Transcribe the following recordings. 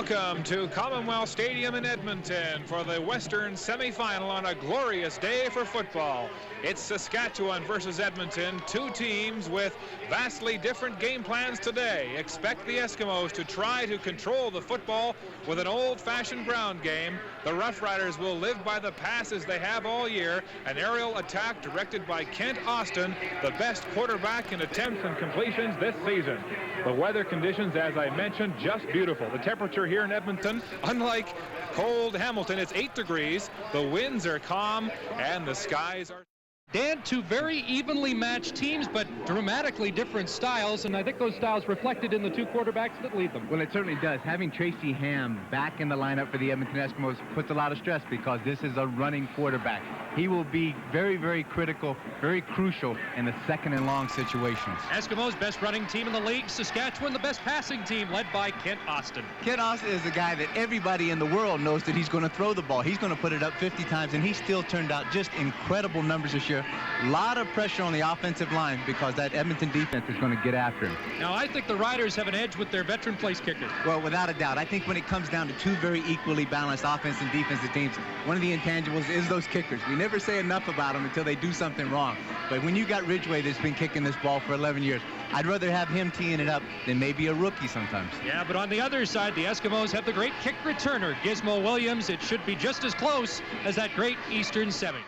Welcome to Commonwealth Stadium in Edmonton for the Western semifinal on a glorious day for football. It's Saskatchewan versus Edmonton, two teams with vastly different game plans today. Expect the Eskimos to try to control the football with an old-fashioned ground game. The Roughriders will live by the passes they have all year, an aerial attack directed by Kent Austin, the best quarterback in attempts and completions this season. The weather conditions, as I mentioned, just beautiful. The temperature here in Edmonton, unlike cold Hamilton, it's 8 degrees. The winds are calm and the skies are... Dan, two very evenly matched teams, but dramatically different styles, and I think those styles reflected in the two quarterbacks that lead them. Well, it certainly does. Having Tracy Ham back in the lineup for the Edmonton Eskimos puts a lot of stress because this is a running quarterback. He will be very, very critical, very crucial in the second and long situations. Eskimos, best running team in the league. Saskatchewan, the best passing team, led by Kent Austin. Kent Austin is a guy that everybody in the world knows that he's going to throw the ball. He's going to put it up 50 times, and he still turned out just incredible numbers this year. A lot of pressure on the offensive line because that Edmonton defense is going to get after him. Now, I think the Riders have an edge with their veteran place kickers. Well, without a doubt. I think when it comes down to two very equally balanced offense and defensive teams, one of the intangibles is those kickers. We never say enough about them until they do something wrong. But when you got Ridgway that's been kicking this ball for 11 years, I'd rather have him teeing it up than maybe a rookie sometimes. Yeah, but on the other side, the Eskimos have the great kick returner, Gizmo Williams. It should be just as close as that great Eastern semi.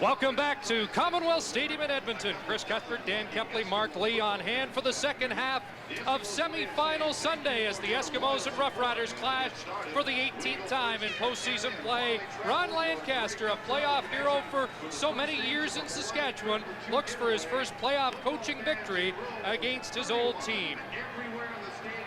Welcome back to Commonwealth Stadium in Edmonton. Chris Cuthbert, Dan Kepley, Mark Lee on hand for the second half of semifinal Sunday as the Eskimos and Roughriders clash for the 18th time in postseason play. Ron Lancaster, a playoff hero for so many years in Saskatchewan, looks for his first playoff coaching victory against his old team.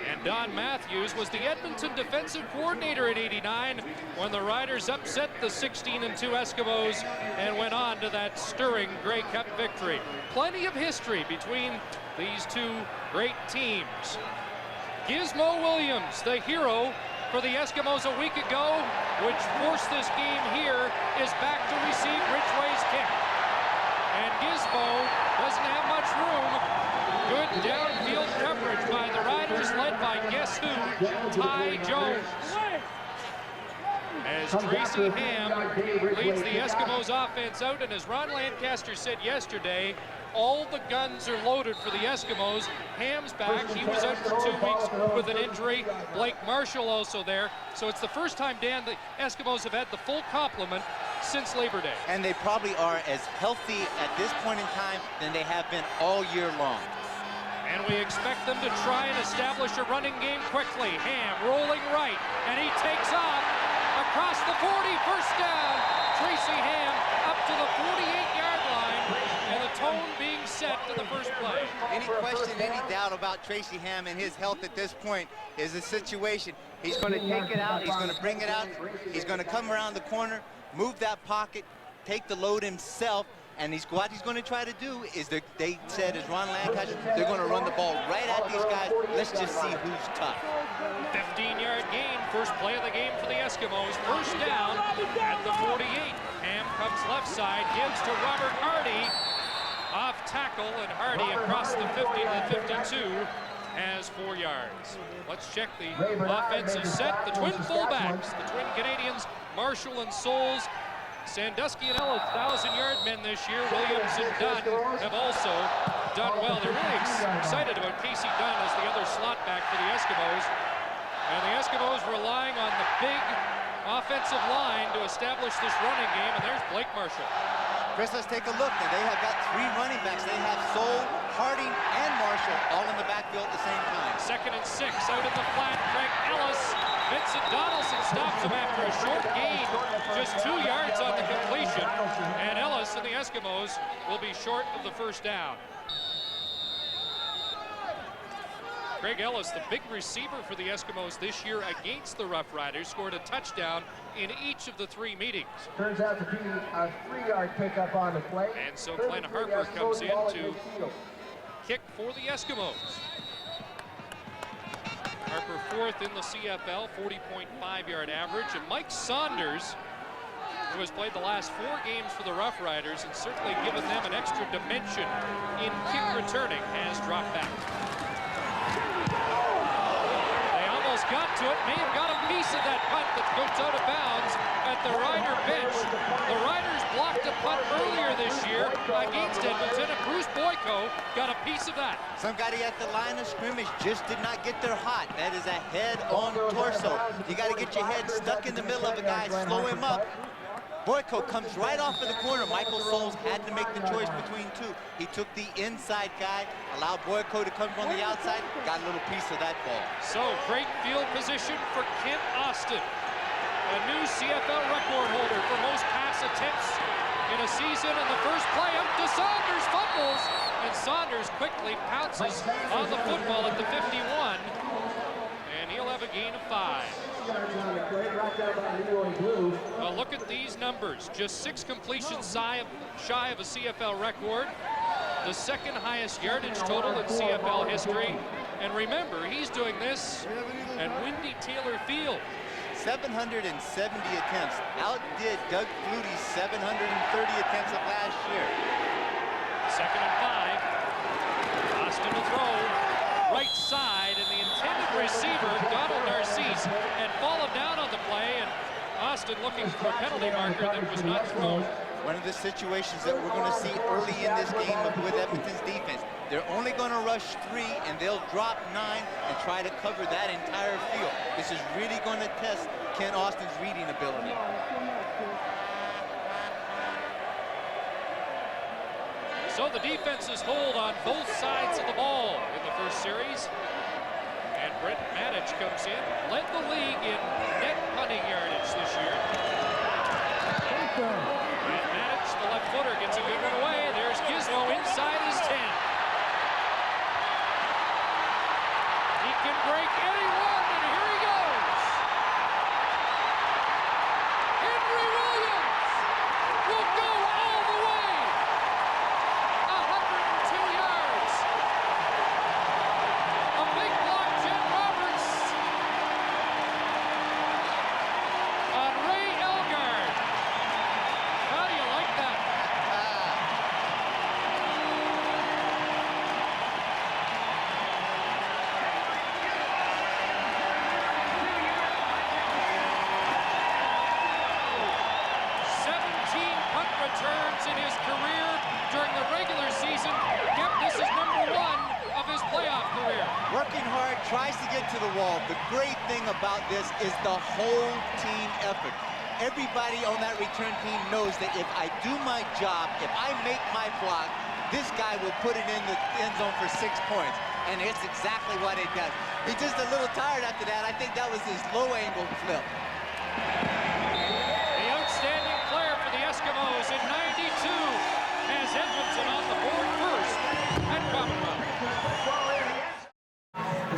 And Don Matthews was the Edmonton defensive coordinator in '89 when the Riders upset the 16-2 Eskimos and went on to that stirring Grey Cup victory. Plenty of history between these two great teams. Gizmo Williams, the hero for the Eskimos a week ago, which forced this game here, is back to receive Ridgway's kick. And Gizmo doesn't have much room. Good downfield coverage by the Riders, led by guess who? Ty Jones. As Tracy Ham leads the Eskimos offense out, and as Ron Lancaster said yesterday, all the guns are loaded for the Eskimos. Ham's back. He was out for 2 weeks with an injury. Blake Marshall also there. So it's the first time, Dan, the Eskimos have had the full complement since Labor Day. And they probably are as healthy at this point in time than they have been all year long. And we expect them to try and establish a running game quickly. Ham rolling right, and he takes off across the 40, first down. Tracy Ham up to the 48-yard line, and the tone being set to the first play. Any question, any doubt about Tracy Ham and his health at this point is the situation. He's going to take it out, he's going to bring it out, he's going to come around the corner, move that pocket, take the load himself, and what he's going to try to do is, they said, as Ron Lancaster, they're going to run the ball right at these guys. Let's just see who's tough. 15-yard gain, first play of the game for the Eskimos. First down at the 48. Ham comes left side, gives to Robert Hardy. Off tackle, and Hardy across the 50 to the 52 has 4 yards. Let's check the offensive set. The twin fullbacks, the twin Canadians, Marshall and Souls. Sandusky and Ellis, 1,000-yard men this year. Williams and Dunn have also done well. They're really excited about Casey Dunn as the other slot back for the Eskimos. And the Eskimos relying on the big offensive line to establish this running game. And there's Blake Marshall. Chris, let's take a look. Now, they have got 3 running backs. They have Soul, Harding, and Marshall all in the backfield at the same time. 2nd and 6 out in the flat. Craig Ellis. Vincent Donaldson stops him after a short gain, just 2 yards on the completion, and Ellis and the Eskimos will be short of the first down. Craig Ellis, the big receiver for the Eskimos this year against the Roughriders, scored a touchdown in each of the 3 meetings. Turns out to be a 3-yard pickup on the play. And so Glenn Harper comes in to kick for the Eskimos. Harper 4th in the CFL, 40.5-yard average. And Mike Saunders who has played the last 4 games for the Roughriders and certainly given them an extra dimension in kick returning, has dropped back. They almost got to it, may have got a piece of that punt that goes out of bounds at the Rider bench. The Riders blocked a punt earlier this year against Edmonton, and Bruce Boyko got a piece of that. Somebody at the line of scrimmage just did not get their hot. That is a head-on torso. You got to get your head stuck in the middle of a guy, slow him up. Boyko comes right off of the corner. Michael Souls had to make the choice between two. He took the inside guy, allowed Boyko to come from the outside, got a little piece of that ball. So, great field position for Kent Austin, a new CFL record holder for most pass attempts in a season. And the first play up to Saunders, fumbles, and Saunders quickly pounces on the football at the 51, and he'll have a gain of 5. Well, look at these numbers. Just 6 completions shy of a CFL record. The second highest yardage total in CFL history. And remember, he's doing this at Windy Taylor Field. 770 attempts. Outdid Doug Flutie's 730 attempts of last year. 2nd and 5. Austin to throw. Right side, and the intended receiver, Donald Narcisse, had fallen down on the play, and Austin looking for a penalty marker that was not thrown. One of the situations that we're going to see early in this game with Edmonton's defense. They're only going to rush 3, and they'll drop 9 and try to cover that entire field. This is really going to test Ken Austin's reading ability. So the defenses hold on both sides of the ball in the first series. And Brent Matich comes in, led the league in net punting yardage this year. Brent Matich, the left footer, gets a good one away. There's Gizmo inside his 10. He can break anyone, and here he goes. Henry Williams will go all the way. 102 yards. A big block, Jen Roberts on Ray Elgard. How do you like that? 17 punt returns in his career during the regular season. Yep, this is number 1 of his playoff career. Working hard, tries to get to the wall. The great thing about this is the whole team effort. Everybody on that return team knows that if I do my job, if I make my block, this guy will put it in the end zone for 6 points. And it's exactly what it does. He's just a little tired after that. I think that was his low-angle flip. The outstanding player for the Eskimos in 92 has Edmonton on the board first at Commonwealth.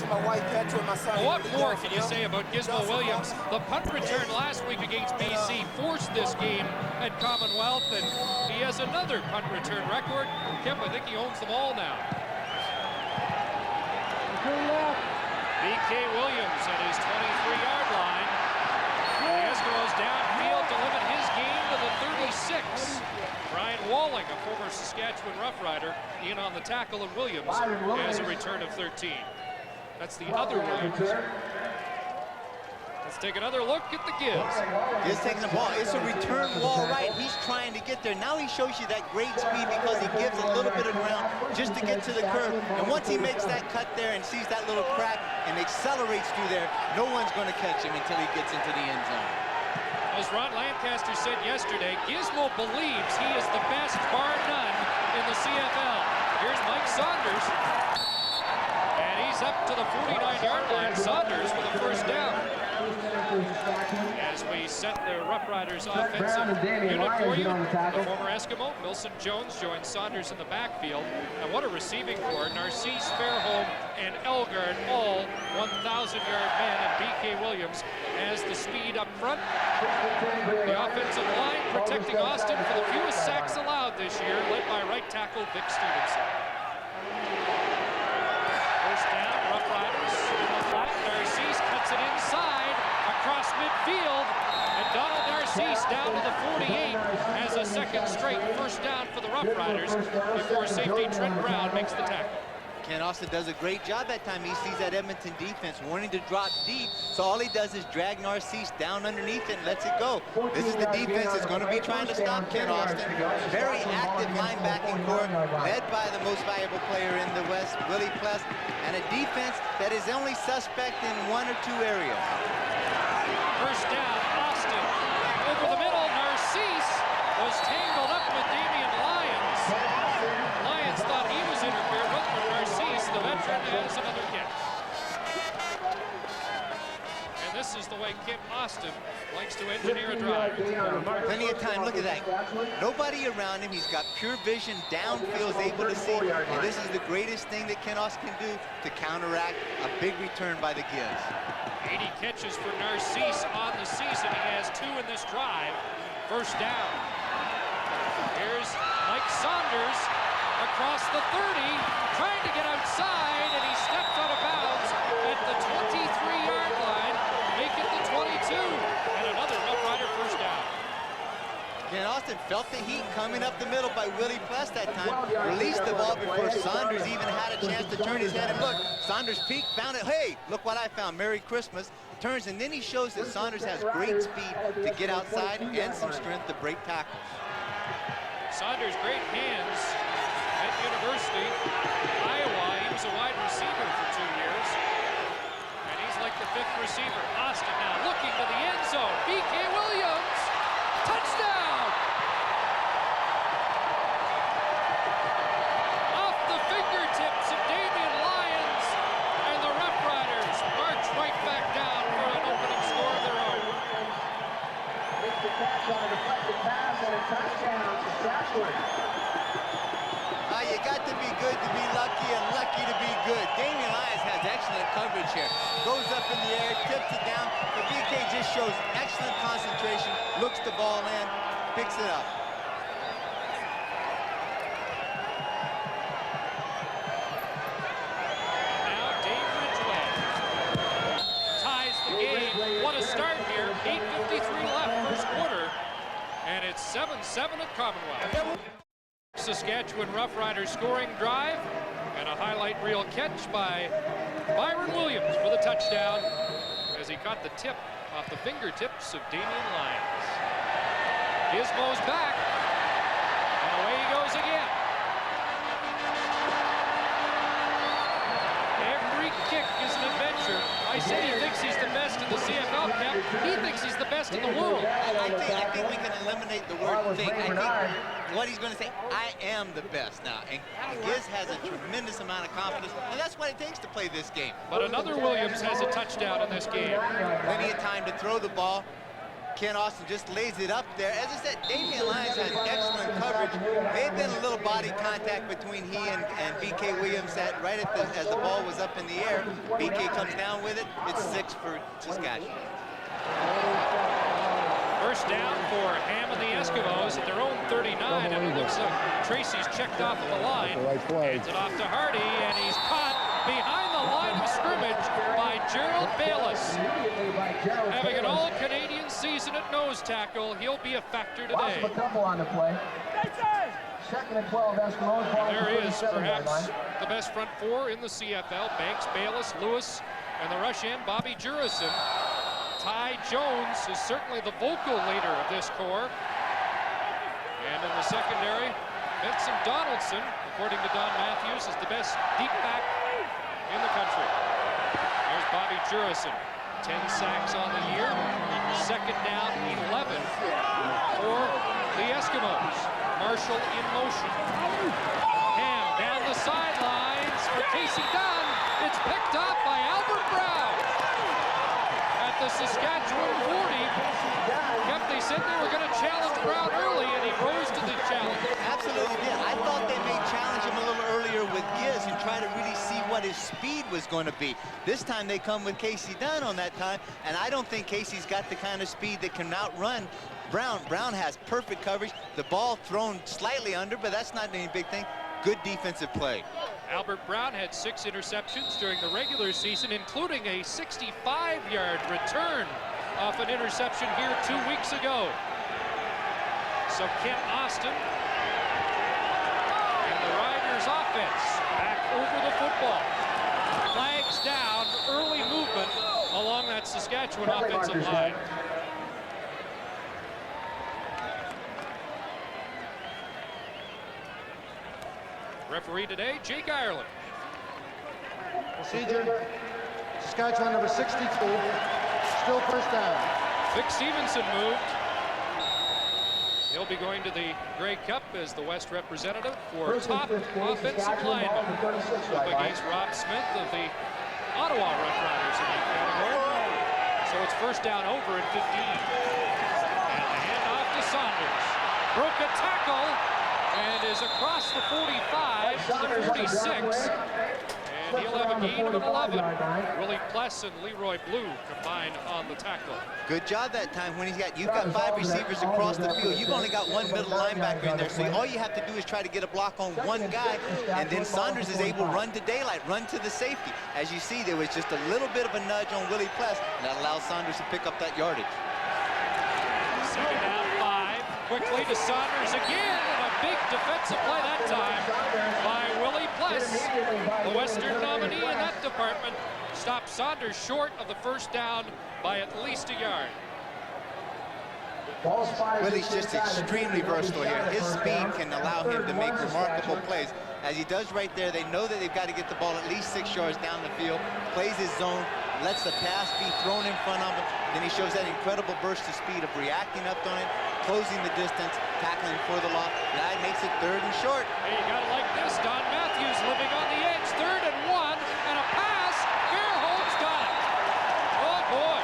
My white catcher and my son. What more can you say about Gizmo Williams? The punt return last week against BC forced this game at Commonwealth, and he has another punt return record. Kemp, I think he owns them all now. BK Williams at his 23-yard line. The Eskimos downfield to limit his gain to the 36. Brian Walling, a former Saskatchewan Roughrider, in on the tackle, and Williams has a return of 13. That's the other Williams. Let's take another look at the Giz. Giz taking the ball. It's a return wall right. He's trying to get there. Now he shows you that great speed because he gives a little bit of ground just to get to the curve. And once he makes that cut there and sees that little crack and accelerates through there, no one's going to catch him until he gets into the end zone. As Ron Lancaster said yesterday, Gizmo believes he is the best, bar none, in the CFL. Here's Mike Saunders. And he's up to the 49-yard line. Saunders for the first down. As we set the Roughriders offensive unit for you, the former Eskimo, Milson Jones, joins Saunders in the backfield. And what a receiving corps. Narcisse, Fairholm, and Elgard, all 1,000-yard men, and BK Williams has the speed up front. The offensive line protecting Austin for the fewest sacks allowed this year, led by right tackle Vic Stevenson. First down, Roughriders in the flat. Narcisse cuts it inside across midfield, and Donald Narcisse down to the 48. second straight first down for the Roughriders before safety Trent Brown makes the tackle. Ken Austin does a great job that time. He sees that Edmonton defense wanting to drop deep, so all he does is drag Narcisse down underneath it and lets it go. This is the defense that's going to be trying to stop Ken Austin. Very active linebacking core, led by the most valuable player in the West, Willie Pless, and a defense that is only suspect in one or two areas. First down, Austin. Over the middle, Narcisse was tangled up with Damian Lyons. Lyons thought he was interfered with, but Narcisse, the veteran, has another catch. And this is the way Kim Austin likes to engineer a drive. Plenty of time, look at that. Nobody around him, he's got pure vision, downfield, is able to see. And this is the greatest thing that Ken Austin can do to counteract a big return by the Gibbs. 80 catches for Narcisse on the season. He has 2 in this drive. First down. Here's Mike Saunders across the 30, trying to get outside, and he stepped out of bounds at the 23-yard line, make it the 22, and another Rough Rider first down. Ken Austin felt the heat coming up the middle by Willie Pless that time. Released the ball before Saunders even had a chance to turn his head and look. Saunders peeked, found it. Hey, look what I found. Merry Christmas. Turns, and then he shows that Saunders has great speed to get outside and some strength to break tackles. Saunders, great hands at University. Iowa, he was a wide receiver for 2 years. And he's like the 5th receiver. Austin now looking to the end zone. B.K. Williams, touchdown! Off the fingertips of Damian Lyons, and the Rough Riders march right back down for an opening score of their own. Makes the catch on a deflected pass and a touchdown, Saskatchewan. You got to be good to be lucky and lucky to be good. Damian Lyons has excellent coverage here. Goes up in the air, tips it down, but BK just shows excellent concentration, looks the ball in, picks it up. Now Dave Ridgway ties the game. What a start here. 8:53 left first quarter, and it's 7-7 at Commonwealth. Saskatchewan Roughriders scoring drive, and a highlight reel catch by Byron Williams for the touchdown as he caught the tip off the fingertips of Damian Lyons. Gizmo's back, and away he goes again. Every kick is an adventure. I said he thinks he's the best in the CFL camp. He thinks he's the best in the world. I think we can eliminate the word think. I think what he's going to say, I am the best now. And Giz has a tremendous amount of confidence, and that's what it takes to play this game. But another Williams has a touchdown in this game. Plenty of time to throw the ball. Ken Austin just lays it up there. As I said, Damian Lyons has excellent coverage. May have been a little body contact between he and B.K. Williams right at as the ball was up in the air. B.K. comes down with it. It's 6 for Saskatchewan. First down for Ham and the Eskimos at their own 39, and it looks like Tracy's checked off of the line. Hands it off to Hardy, and he's caught behind the line of scrimmage by Gerald Bayless. Having an all-Canadian season at nose tackle, he'll be a factor today. A couple on the play. Second and 12, Eskimos. There is perhaps the best front four in the CFL. Banks, Bayless, Lewis, and the rush in, Bobby Jurison. Ty Jones is certainly the vocal leader of this corps. And in the secondary, Benson Donaldson, according to Don Matthews, is the best deep back in the country. There's Bobby Jurison, 10 sacks on the year. Second down, 11 for the Eskimos. Marshall in motion. Ham down the sidelines for Casey Dunn. It's picked up by Albert Brown. The Saskatchewan 40. They said they were going to challenge Brown early, and he rose to the challenge. Absolutely did. I thought they may challenge him a little earlier with Giz and try to really see what his speed was going to be. This time they come with Casey Dunn on that time, and I don't think Casey's got the kind of speed that can outrun Brown. Brown has perfect coverage. The ball thrown slightly under, but that's not any big thing. Good defensive play. Albert Brown had 6 interceptions during the regular season, including a 65-yard return off an interception here 2 weeks ago. So Kent Austin and the Riders offense back over the football. Flags down, early movement along that Saskatchewan offensive line. Referee today, Jake Ireland. Procedure, Saskatchewan number 62, still first down. Vic Stevenson moved. He'll be going to the Grey Cup as the West representative for top offensive lineman up against Rob Smith of the Ottawa Roughriders in that category. So it's first down over at 15. And the handoff to Saunders. Broke a tackle and is across the 45 to the 46. And he'll have a gain of 11. Willie Pless and Leroy Blue combined on the tackle. Good job that time when you've got 5 receivers across the field. You've only got 1 middle linebacker in there, so all you have to do is try to get a block on 1 guy, and then Saunders is able to run to daylight, run to the safety. As you see, there was just a little bit of a nudge on Willie Pless, and that allows Saunders to pick up that yardage. Second down, 5. Quickly to Saunders again, and a big defensive play that time by Willie Pless. The Western nominee in that department stopped Saunders short of the first down by at least a yard. Willie's just extremely versatile here. His speed can allow him to make remarkable plays. As he does right there, they know that they've got to get the ball at least 6 yards down the field, plays his zone, lets the pass be thrown in front of him, then he shows that incredible burst of speed of reacting up on it, closing the distance, tackling for the loss. That makes it 3rd and short. Hey, you gotta like this. Don Matthews living on the edge. 3rd and 1, and a pass. Fairholm's got it. Oh boy.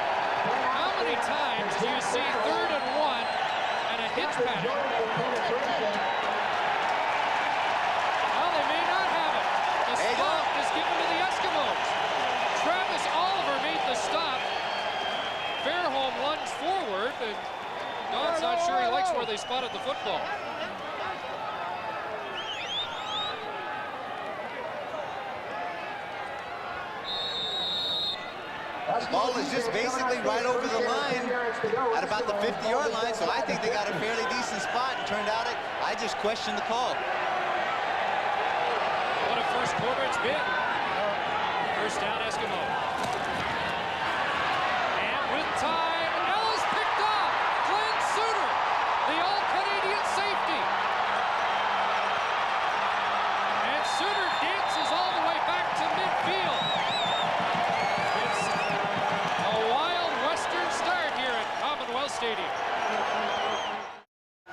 How many times do you see 3rd and 1 and a hitch pattern? Well, they may not have it. The stop is given to the Eskimos. Travis Oliver made the stop. Fairholm lunged forward, and Don's not sure he likes where they spotted the football. Ball is just basically right over the line at about the 50-yard line, so I think they got a fairly decent spot, and turned out I just questioned the call. What a first quarter it's been. First down, Eskimo. And with time, Ellis picked off. Glenn Suter, the all-Canadian safety. And Suter dances all the way back to midfield. It's a wild Western start here at Commonwealth Stadium.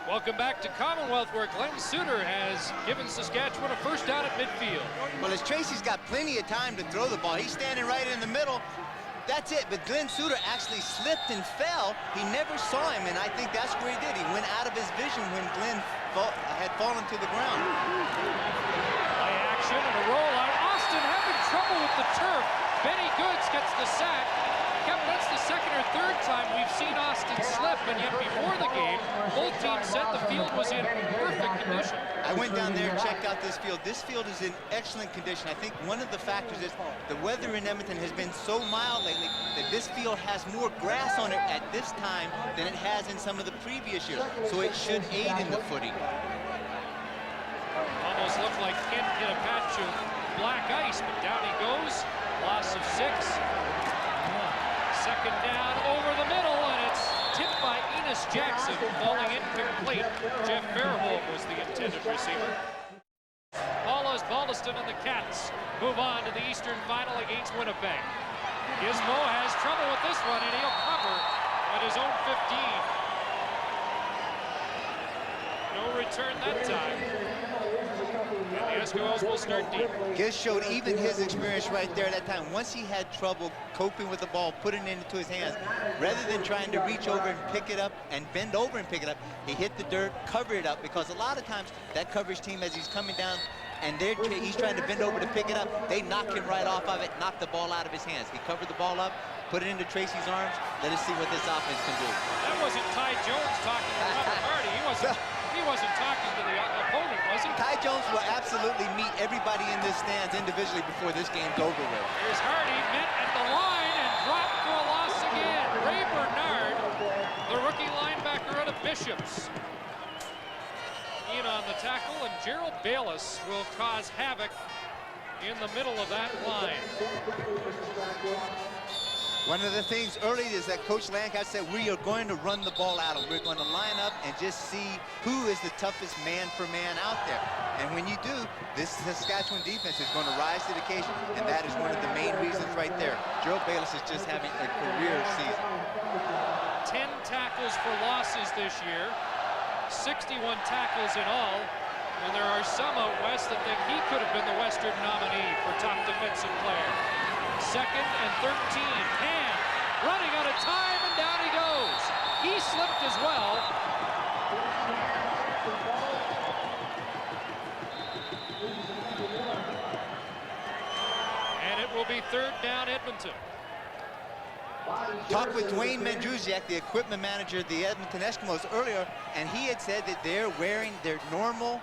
Welcome back to Commonwealth, where Glenn Suter has given Saskatchewan a first down at midfield. Well, as Tracy's got plenty of time to throw the ball, he's standing right in the middle. That's it, but Glenn Suter actually slipped and fell. He never saw him, and I think that's where he did. He went out of his vision when Glenn had fallen to the ground. Play action and a rollout. Austin having trouble with the turf. Benny Goods gets the sack. Kevin, that's the 2nd or 3rd time we've seen Austin slip, and yet before the game, both teams said the field was in perfect condition. I went down there and checked out this field. This field is in excellent condition. I think one of the factors is the weather in Edmonton has been so mild lately that this field has more grass on it at this time than it has in some of the previous years, so it should aid in the footing. Almost looked like Kent hit a patch of black ice, but down he goes. Loss of 6. Second down over the middle, and it's tipped by Enos Jackson, falling incomplete. Jeff Fairholm was the intended receiver. Paula's Baldiston and the Cats move on to the Eastern Final against Winnipeg. Gizmo has trouble with this one, and he'll cover at his own 15. No return that time. And the Eskimos will start deep. Giz showed even his experience right there at that time. Once he had trouble coping with the ball, putting it into his hands, rather than trying to reach over and pick it up and bend over and pick it up, he hit the dirt, covered it up, because a lot of times that coverage team, as he's coming down and he's trying to bend over to pick it up, they knock him right off of it, knock the ball out of his hands. He covered the ball up, put it into Tracy's arms. Let us see what this offense can do. That wasn't Ty Jones talking to Robert Hardy. He wasn't talking to the opponent, was he? Ty Jones will absolutely meet everybody in this stands individually before this game's over with. Here's Hardy, met at the line and dropped for a loss again. Ray Bernard, the rookie linebacker out of Bishops. Gerald Bayless will cause havoc in the middle of that line. One of the things early is that Coach Lancaster said we are going to run the ball at them. We're going to line up and just see who is the toughest man for man out there. And when you do, this Saskatchewan defense is going to rise to the occasion, and that is one of the main reasons right there. Gerald Bayless is just having a career season. 10 tackles for losses this year, 61 tackles in all, and there are some out west that think he could have been the Western nominee for top defensive player. Second and 13, Ham running out of time, and down he goes. He slipped as well. And it will be third down, Edmonton. Talked with Dwayne Mandrusiak, the equipment manager of the Edmonton Eskimos earlier, and he had said that they're wearing their normal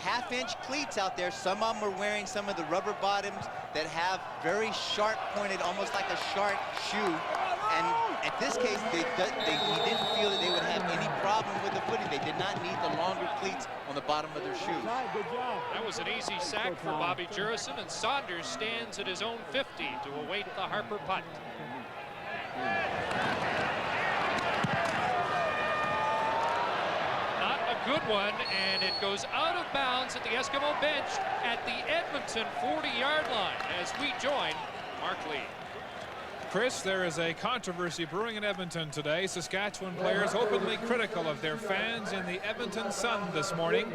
half-inch cleats out there. Some of them are wearing some of the rubber bottoms that have very sharp pointed, almost like a shark shoe. And at this case, he didn't feel that they would have any problem with the footing. They did not need the longer cleats on the bottom of their shoes. That was an easy sack for Bobby Jurison, and Saunders stands at his own 50 to await the Harper punt. Not a good one, and it goes out of bounds at the Eskimo bench at the Edmonton 40-yard line as we join Mark Lee. Chris, there is a controversy brewing in Edmonton today. Saskatchewan players openly critical of their fans in the Edmonton Sun this morning.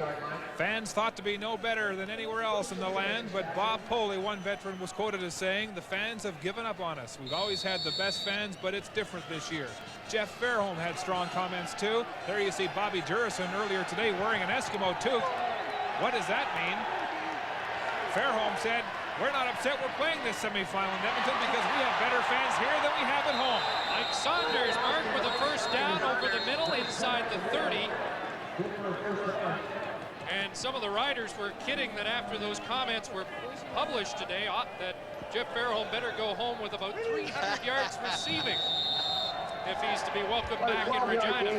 Fans thought to be no better than anywhere else in the land, but Bob Poley, one veteran, was quoted as saying, "The fans have given up on us. We've always had the best fans, but it's different this year." Jeff Fairholm had strong comments too. There you see Bobby Jurison earlier today wearing an Eskimo toque. What does that mean? Fairholm said, "We're not upset we're playing this semifinal in Edmonton because we have better fans here than we have at home." Mike Saunders marked with a first down over the middle inside the 30. And some of the riders were kidding that after those comments were published today, that Jeff Fairholm better go home with about 300 yards receiving if he's to be welcomed back in Regina.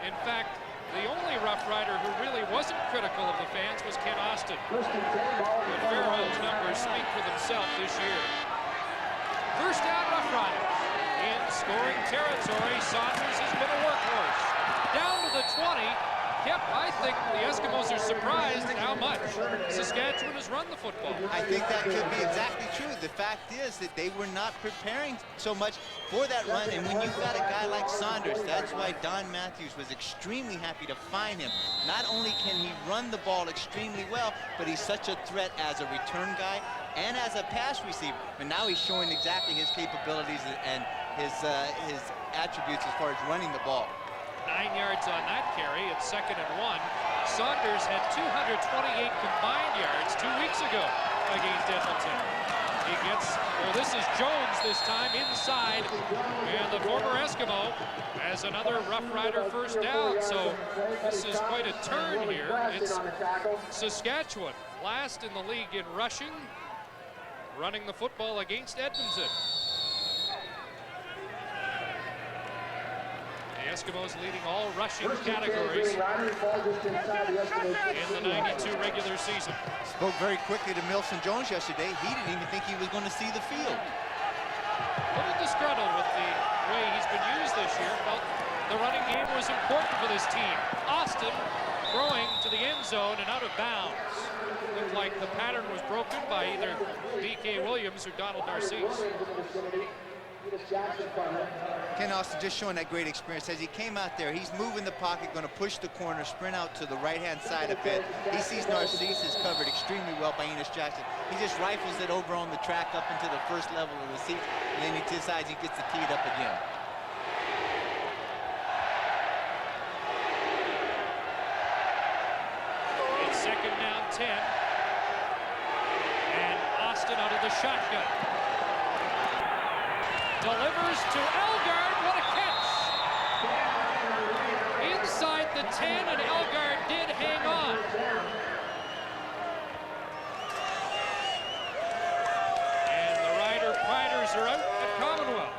In fact, the only Rough Rider who really wasn't critical of the fans was Ken Austin. But Fairholm's numbers speak for themselves this year. First down, Rough Riders. In scoring territory, Saunders has been a workhorse. Down to the 20. Yep, I think the Eskimos are surprised at how much Saskatchewan has run the football. I think that could be exactly true. The fact is that they were not preparing so much for that run, and when you've got a guy like Saunders, that's why Don Matthews was extremely happy to find him. Not only can he run the ball extremely well, but he's such a threat as a return guy and as a pass receiver. But now he's showing exactly his capabilities and his attributes as far as running the ball. 9 yards on that carry. It's 2nd and 1. Saunders had 228 combined yards 2 weeks ago against Edmonton. He gets, well, this is Jones this time inside, and the former Eskimo has another Rough Rider first down. So this is quite a turn here. It's Saskatchewan, last in the league in rushing, running the football against Edmonton. Eskimos leading all rushing categories in the 92 regular season. Spoke very quickly to Milson Jones yesterday. He didn't even think he was going to see the field. A little disgruntled with the way he's been used this year. Felt the running game was important for this team. Austin throwing to the end zone and out of bounds. Looked like the pattern was broken by either D.K. Williams or Donald Narcisse. Ken Austin just showing that great experience. As he came out there, he's moving the pocket, going to push the corner, sprint out to the right-hand side a bit. He sees Narcisse is covered extremely well by Enos Jackson. He just rifles it over on the track up into the first level of the seat, and then he decides he gets to tee it up again. It's 2nd down 10. And Austin out of the shotgun. Delivers to Elgard. What a catch! Inside the 10, and Elgard did hang on. And the Riders are out at Commonwealth.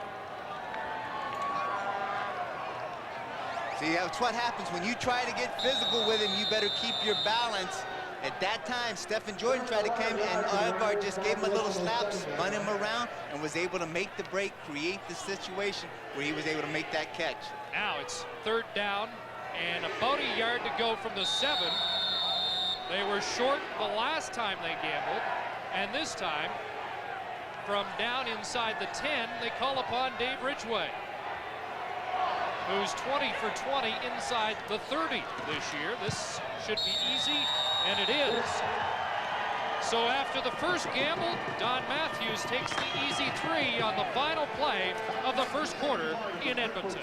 See, that's what happens when you try to get physical with him. You better keep your balance. At that time, Stephen Jordan tried to come, and Ivar just gave him a little slap, spun him around, and was able to make the break, create the situation where he was able to make that catch. Now it's 3rd down and about a yard to go from the 7. They were short the last time they gambled, and this time, from down inside the 10, they call upon Dave Ridgway, who's 20 for 20 inside the 30 this year. This should be easy, and it is. So after the first gamble, Don Matthews takes the easy 3 on the final play of the first quarter in Edmonton.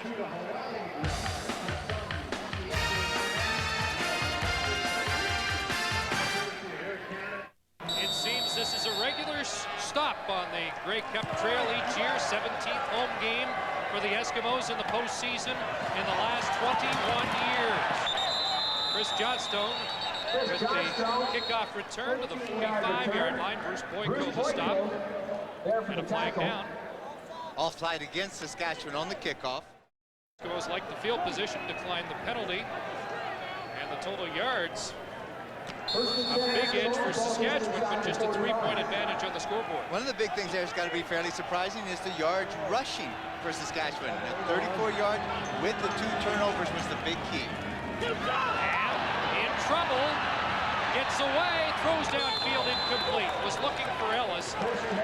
It seems this is a regular stop on the Grey Cup Trail each year, 17th home game for the Eskimos in the postseason in the last 21 years. Chris Johnstone with the kickoff return to the 45-yard line. Bruce Boyko the stop and a flag down. Offside against Saskatchewan on the kickoff. Eskimos like the field position, declined the penalty, and the total yards. A big edge for Saskatchewan, but just a 3-point advantage on the scoreboard. One of the big things there has got to be fairly surprising is the yards rushing for Saskatchewan. At 34 yards with the 2 turnovers was the big key. And in trouble, gets away, throws downfield incomplete. Was looking for Ellis.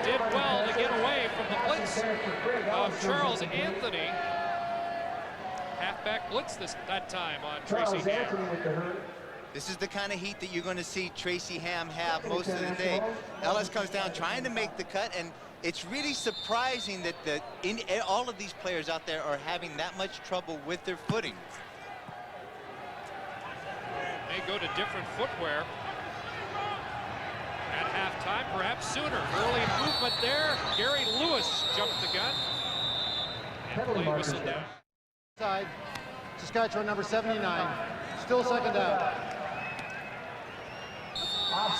Did well to get away from the blitz of Charles Anthony. Halfback blitz that time on Tracy Ham. This is the kind of heat that you're going to see Tracy Ham have most of the day. Ellis comes down trying to make the cut, and it's really surprising that all of these players out there are having that much trouble with their footing. May go to different footwear at halftime, perhaps sooner. Early movement there. Gary Lewis jumped the gun and play whistled down. Side, Saskatchewan number 79. Still 2nd down.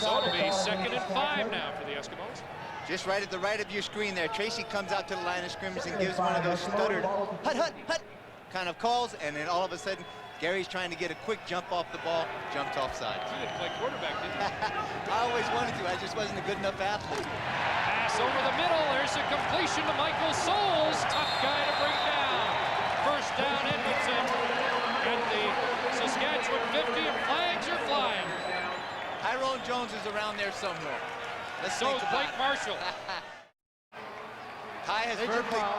So it'll be 2nd and 5 now for the Eskimos. Just right at the right of your screen there, Tracy comes out to the line of scrimmage and gives one of those stuttered hut, hut, hut kind of calls, and then all of a sudden, Gary's trying to get a quick jump off the ball, jumped offside. You didn't play quarterback, did you? I always wanted to, I just wasn't a good enough athlete. Pass over the middle, there's a completion to Michael Souls. Tough guy to bring down. First down, Edmonton at the Saskatchewan 50, and flags are flying. Tyrone Jones is around there somewhere. So is Blake Marshall. Ty has Major verbally... foul.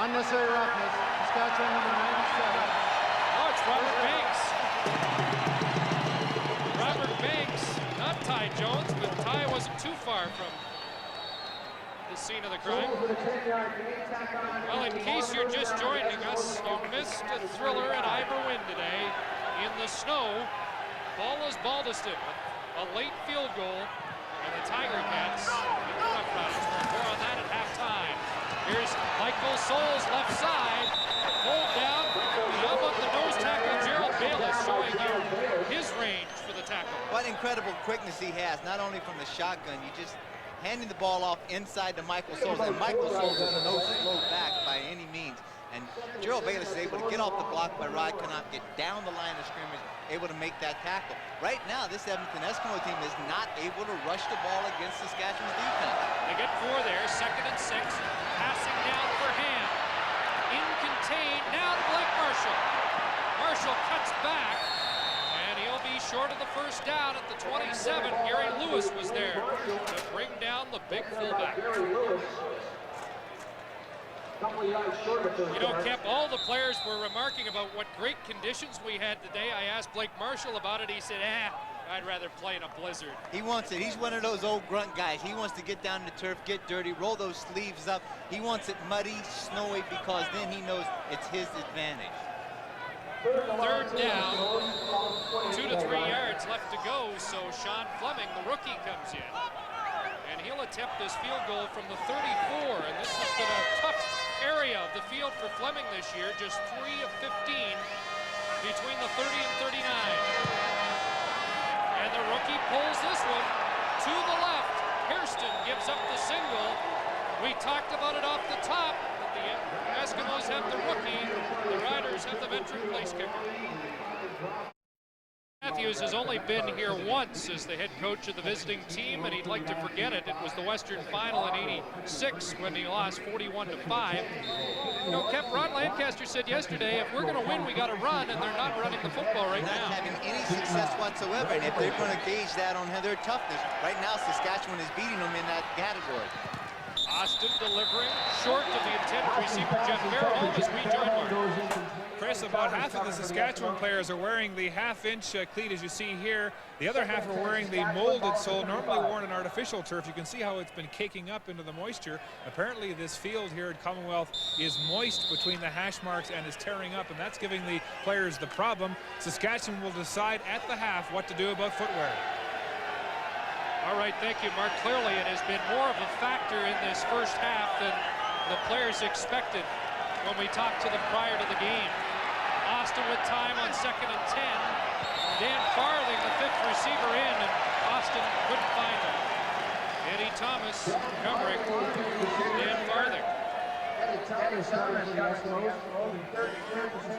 Unnecessary roughness. Saskatchewan number 97. Oh, it's Robert Banks. Robert Banks, not Ty Jones, but Ty wasn't too far from the scene of the crime. Well, in case you're just joining us, you missed a thriller at Iberwin today in the snow. Ball is Baldiston. A late field goal, and the Tiger Cats and the Roughriders. More on that at halftime. Here's Michael Souls, left side, pulled down. How about the nose tackle, Gerald Bayless, showing you his range for the tackle. What incredible quickness he has, not only from the shotgun, you just handing the ball off inside to Michael Souls, and Michael Souls is no slow back by any means. And Gerald Bayless is able to get off the block by Rod Knopp, get down the line of scrimmage, able to make that tackle. Right now, this Edmonton Eskimo team is not able to rush the ball against Saskatchewan's defense. They get 4 there, 2nd and 6. Passing down for Ham. In contained, now to Blake Marshall. Marshall cuts back, and he'll be short of the first down at the 27. Gary Lewis was there to bring down the big fullback. You know, Kemp, all the players were remarking about what great conditions we had today. I asked Blake Marshall about it. He said, I'd rather play in a blizzard. He wants it. He's one of those old grunt guys. He wants to get down to the turf, get dirty, roll those sleeves up. He wants it muddy, snowy, because then he knows it's his advantage. 3rd down, 2 to 3 yards left to go, so Sean Fleming, the rookie, comes in. And he'll attempt this field goal from the 34, and this has been a tough area of the field for Fleming this year, just 3 of 15 between the 30 and 39. And the rookie pulls this one to the left. Hairston gives up the single. We talked about it off the top, that the The Eskimos have the rookie. The Riders have the veteran place kicker. Matthews has only been here once as the head coach of the visiting team, and he'd like to forget it. It was the Western Final in '86 when he lost 41-5. You know, Ron Lancaster said yesterday, if we're going to win, we got to run, and they're not running the football right now. Not having any success whatsoever, and if they're going to gauge that on their toughness, right now Saskatchewan is beating them in that category. Austin delivering short of the intended receiver, Jeff Merrill, as we join Mark. Chris, about half of the Saskatchewan players are wearing the half-inch cleat, as you see here. The other half are wearing the molded sole, normally worn in artificial turf. You can see how it's been caking up into the moisture. Apparently, this field here at Commonwealth is moist between the hash marks and is tearing up, and that's giving the players the problem. Saskatchewan will decide at the half what to do about footwear. All right, thank you, Mark. Clearly, it has been more of a factor in this first half than the players expected when we talked to them prior to the game. Austin with time on 2nd and 10. Dan Farthing, the 5th receiver in, and Austin couldn't find him. Eddie Thomas covering Dan Farthing. Eddie Thomas covers the Eskimos. 33%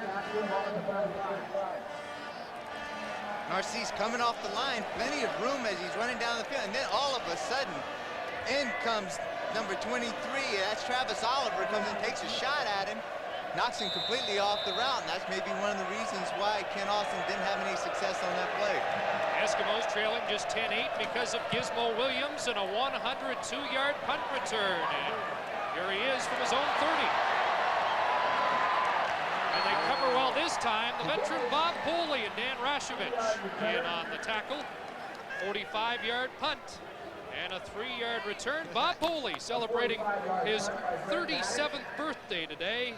Narcisse coming off the line, plenty of room as he's running down the field, and then all of a sudden, in comes number 23, that's Travis Oliver, comes and takes a shot at him, knocks him completely off the route, and that's maybe one of the reasons why Ken Austin didn't have any success on that play. Eskimos trailing just 10-8 because of Gizmo Williams and a 102-yard punt return. And here he is from his own 30. And they cover well this time. The veteran Bob Pooley and Dan Rashovich in on the tackle. 45-yard punt and a 3-yard return. Bob Pooley celebrating his 37th birthday today.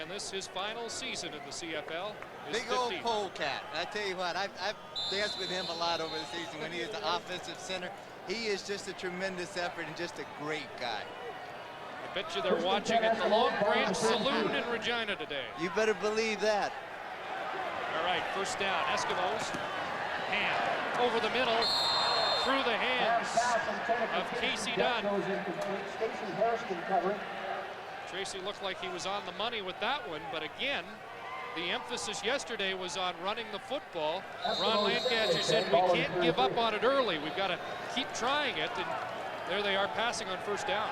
And this is his final season in the CFL. Big old polecat. I tell you what, I've danced with him a lot over the season when he is the offensive center. He is just a tremendous effort and just a great guy. I bet you they're watching at the Long Branch Saloon in Regina today. You better believe that. All right, first down. Eskimos. Hand over the middle, through the hands of Casey Dunn. Tracy looked like he was on the money with that one, but again, the emphasis yesterday was on running the football. Ron Lancaster said we can't give up on it early. We've got to keep trying it, and there they are passing on first down.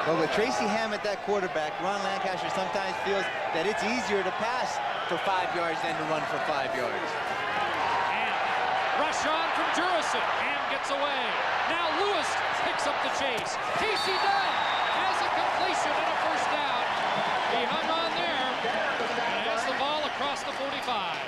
Well, with Tracy Ham at that quarterback, Ron Lancaster sometimes feels that it's easier to pass for 5 yards than to run for 5 yards. Ham, rush on from Jurison. Ham gets away. Now Lewis picks up the chase. Casey Dunn has a completion and a first down. He hung on there and has the ball across the 45.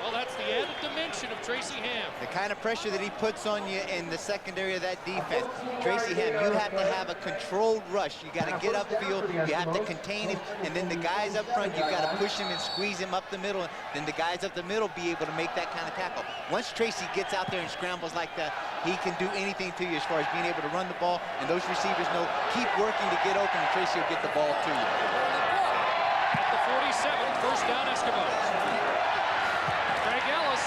Well, that's the added dimension of Tracy Ham. The kind of pressure that he puts on you in the secondary of that defense. Tracy Ham, you have to have a controlled rush. You got to get upfield, you have to contain him, and then the guys up front, you got to push him and squeeze him up the middle. Then the guys up the middle be able to make that kind of tackle. Once Tracy gets out there and scrambles like that, he can do anything to you as far as being able to run the ball, and those receivers know, keep working to get open, and Tracy will get the ball to you. At the 47, first down Eskimos. Greg Ellis.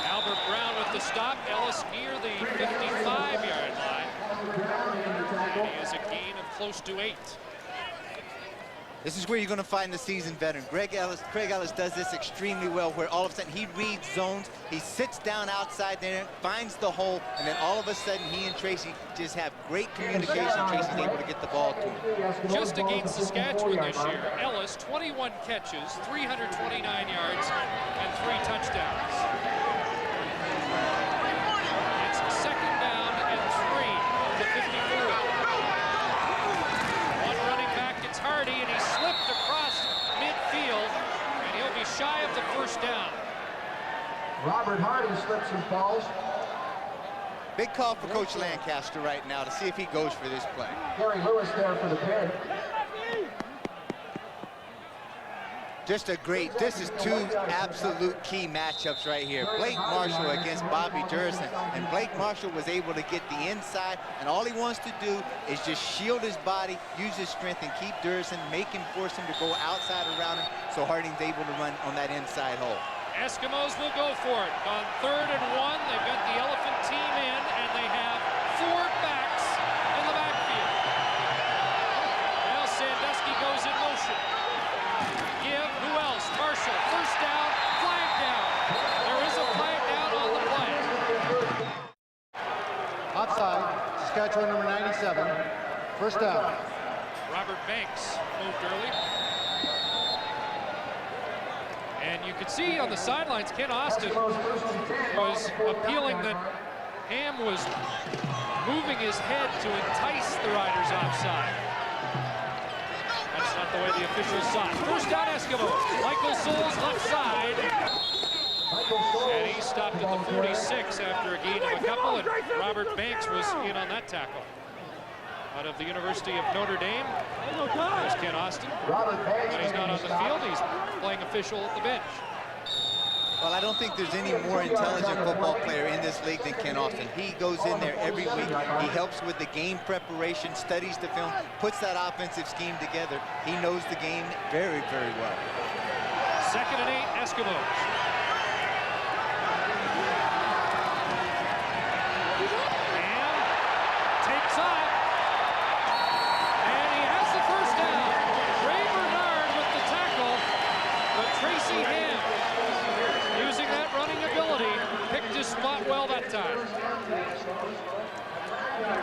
Albert Brown with the stop. Ellis near the 55-yard line. And he is a gain of close to 8. This is where you're going to find the seasoned veteran. Craig Ellis does this extremely well, where all of a sudden he reads zones, he sits down outside there, finds the hole, and then all of a sudden he and Tracy just have great communication. Tracy's able to get the ball to him. Just against Saskatchewan this year, Ellis, 21 catches, 329 yards, and 3 touchdowns. It's second down and 3 on the 54. One running back, it's Hardy, and he slipped across midfield, and he'll be shy of the first down. Robert Hardy slips and falls. Big call for Coach Lancaster right now to see if he goes for this play. Gary Lewis there for the pin. Just a great, this is 2 absolute key matchups right here. Blake Marshall against Bobby Jurison. And Blake Marshall was able to get the inside, and all he wants to do is just shield his body, use his strength, and keep Jurison, force him to go outside around him, so Harding's able to run on that inside hole. Eskimos will go for it. On 3rd and 1, they've got the elephant Saskatchewan number 97. First down. Robert Banks moved early. And you could see on the sidelines, Ken Austin was appealing that Ham was moving his head to entice the Riders offside. That's not the way the officials saw it. First down, Eskimos. Michael Souls left side. And he stopped at the 46 after a gain of a couple, and Robert Banks was in on that tackle. Out of the University of Notre Dame, there's Ken Austin. When he's not on the field, he's playing official at the bench. Well, I don't think there's any more intelligent football player in this league than Ken Austin. He goes in there every week. He helps with the game preparation, studies the film, puts that offensive scheme together. He knows the game very, very well. 2nd and 8, Eskimos. Spot well that time.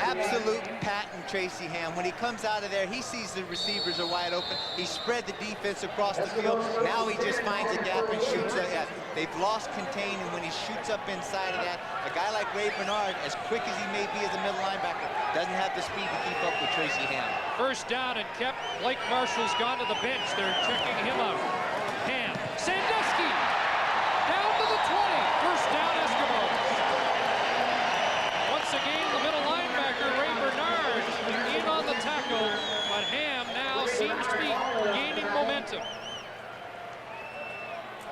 Absolute patent Tracy Ham. When he comes out of there, he sees the receivers are wide open. He spread the defense across the field. Now he just finds a gap and shoots it. They've lost contain, and when he shoots up inside of that, a guy like Ray Bernard, as quick as he may be as a middle linebacker, doesn't have the speed to keep up with Tracy Ham. First down and kept. Blake Marshall's gone to the bench. They're checking him out. Ham. Sandusky down to the 20. First down, Eskimos. Once again, the middle linebacker, Ray Bernard, in on the tackle, but Ham now seems to be gaining momentum.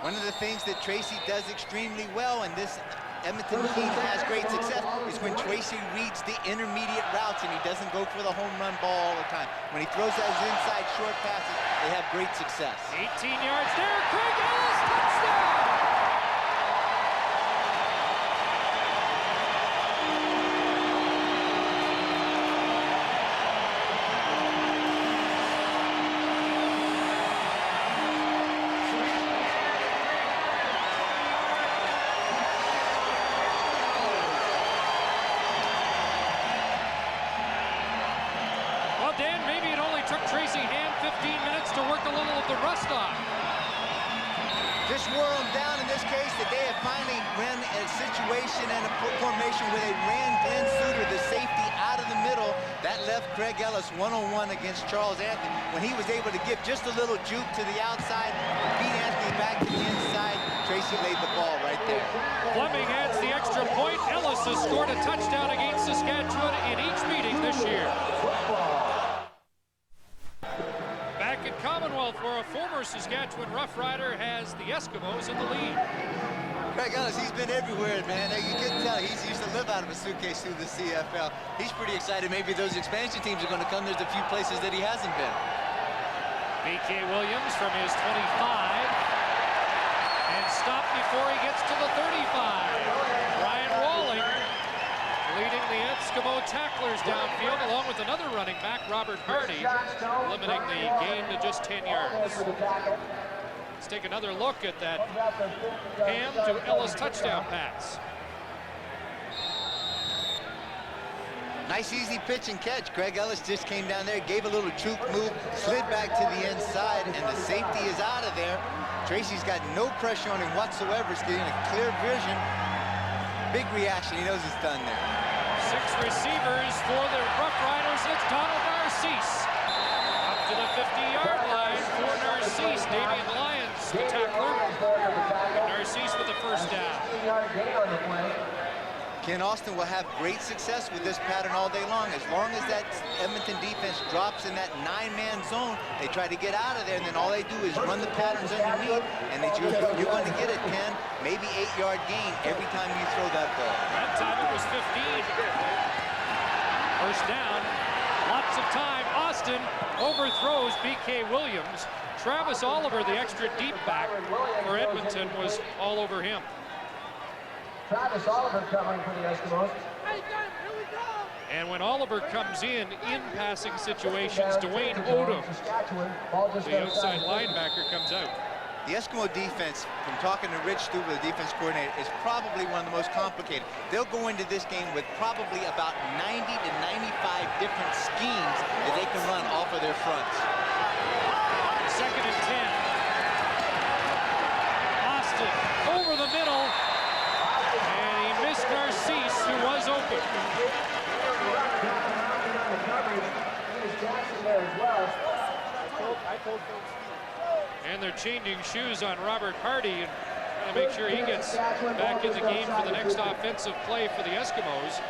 One of the things that Tracy does extremely well, and this Edmonton team has great success, is when Tracy reads the intermediate routes and he doesn't go for the home run ball all the time. When he throws those inside short passes, they have great success. 18 yards there, Craig Ellis, touchdown! Tracy Ham 15 minutes to work a little of the rust off. Just wore him down in this case that they had finally ran a situation and a formation where they ran Glenn Suter, the safety, out of the middle. That left Craig Ellis one-on-one against Charles Anthony. When he was able to give just a little juke to the outside, beat Anthony back to the inside, Tracy laid the ball right there. Fleming adds the extra point. Ellis has scored a touchdown against Saskatchewan in each meeting this year. Back at Commonwealth, where a former Saskatchewan Roughrider has the Eskimos in the lead. Craig Ellis, he's been everywhere, man. You can tell he's used to live out of a suitcase through the CFL. He's pretty excited. Maybe those expansion teams are going to come. There's a few places that he hasn't been. B.K. Williams from his 25. And stopped before he gets to the 35. Ryan Walling leading the Eskimo tacklers downfield, along with another running back, Robert Hardy, limiting the gain to just 10 yards. Let's take another look at that Ham to Ellis touchdown pass. Nice easy pitch and catch. Craig Ellis just came down there, gave a little juke move, slid back to the inside, and the safety is out of there. Tracy's got no pressure on him whatsoever. He's getting a clear vision. Big reaction. He knows it's done there. 6 receivers for the Roughriders. It's Donald Narcisse. Up to the 50-yard line for Narcisse. Damian Lyons, the tackler. Narcisse with the first down. Ken Austin will have great success with this pattern all day long. As long as that Edmonton defense drops in that 9-man zone, they try to get out of there, and then all they do is run the patterns underneath, and you're going to get it, Ken. Maybe 8-yard gain every time you throw that ball. That time it was 15. First down, lots of time. Austin overthrows B.K. Williams. Travis Oliver, the extra deep back for Edmonton, was all over him. Travis Oliver covering for the Eskimos. And when Oliver comes in passing situations, Dwayne Odom, the outside linebacker, comes out. The Eskimo defense, from talking to Rich Stuber, the defense coordinator, is probably one of the most complicated. They'll go into this game with probably about 90 to 95 different schemes that they can run off of their fronts. 2nd and 10. Austin over the middle, and he missed Narcisse, who was open. And they're changing shoes on Robert Hardy and trying to make sure he gets back in the game for the next offensive play for the Eskimos,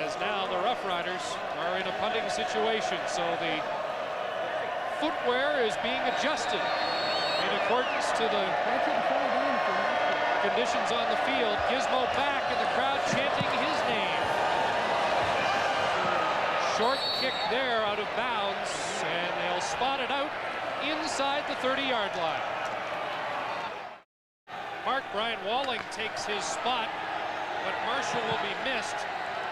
as now the Roughriders are in a punting situation. So the footwear is being adjusted in accordance to the conditions on the field. Gizmo back, and the crowd chanting his name. Short kick there out of bounds, and they'll spot it out inside the 30-yard line. Brian Walling takes his spot, but Marshall will be missed.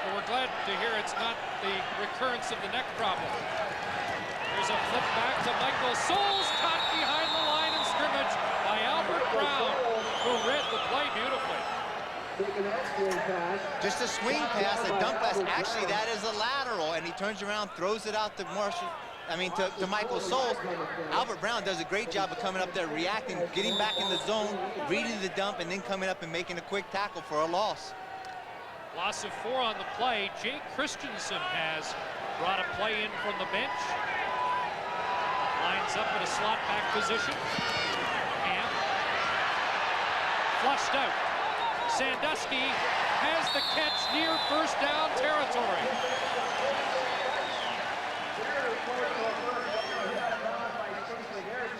But we're glad to hear it's not the recurrence of the neck problem. There's a flip back to Michael Souls, caught behind the line of scrimmage by Albert Brown, who read the play beautifully. Just a swing pass, a dump pass. Actually, that is a lateral, and he turns around, throws it out to Marshall. To Michael Souls. Albert Brown does a great job of coming up there, reacting, getting back in the zone, reading the dump, and then coming up and making a quick tackle for a loss. Loss of 4 on the play. Jake Christensen has brought a play in from the bench. Lines up in a slot back position. Ham flushed out. Sandusky has the catch near first down territory.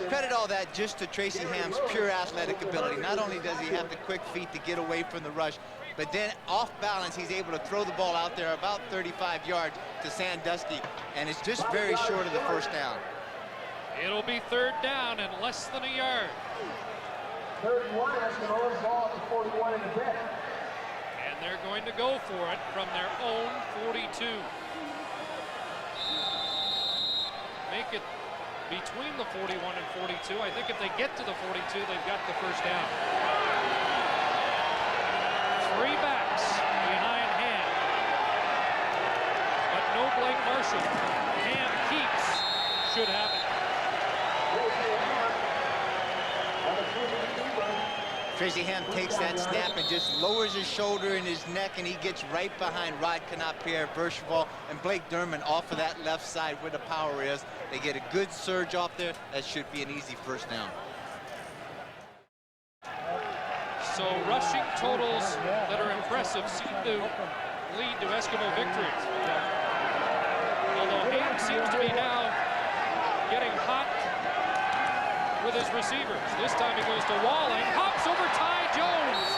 Credit all that just to Tracy Ham's pure athletic ability. Not only does he have the quick feet to get away from the rush, but then off balance, he's able to throw the ball out there about 35 yards to Sandusky, and it's just very short of the first down. It'll be 3rd down and less than a yard. 3rd and 1, Eskimos, ball at the 41 in the pit. And they're going to go for it from their own 42. Make it between the 41 and 42. I think if they get to the 42, they've got the first down. 3 backs behind Ham. But no Blake Marshall. Ham keeps, should have it. Tracy Ham takes that snap and just lowers his shoulder and his neck, and he gets right behind Rod Canap, Pierre Vercheval, and Blake Derman off of that left side where the power is. They get a good surge off there. That should be an easy first down. So rushing totals that are impressive seem to lead to Eskimo victories. Although Ham seems to be now getting hot with his receivers. This time he goes to Walling, hops over Ty Jones,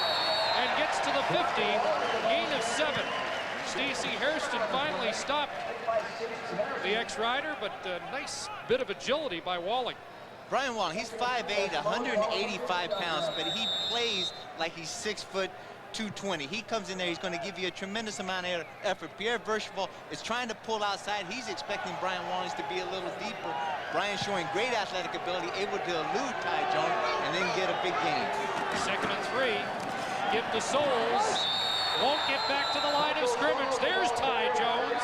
and gets to the 50, gain of 7. Stacey Hairston finally stopped the ex-rider, but a nice bit of agility by Walling. Brian Walling, he's 5'8", 185 pounds, but he plays like he's 6 foot 220. He comes in there, he's going to give you a tremendous amount of effort. Pierre Vercheval is trying to pull outside. He's expecting Brian Walling to be a little deeper. Brian showing great athletic ability, able to elude Ty Jones and then get a big gain. 2nd and 3, give to Souls. Won't get back to the line of scrimmage. There's Ty Jones.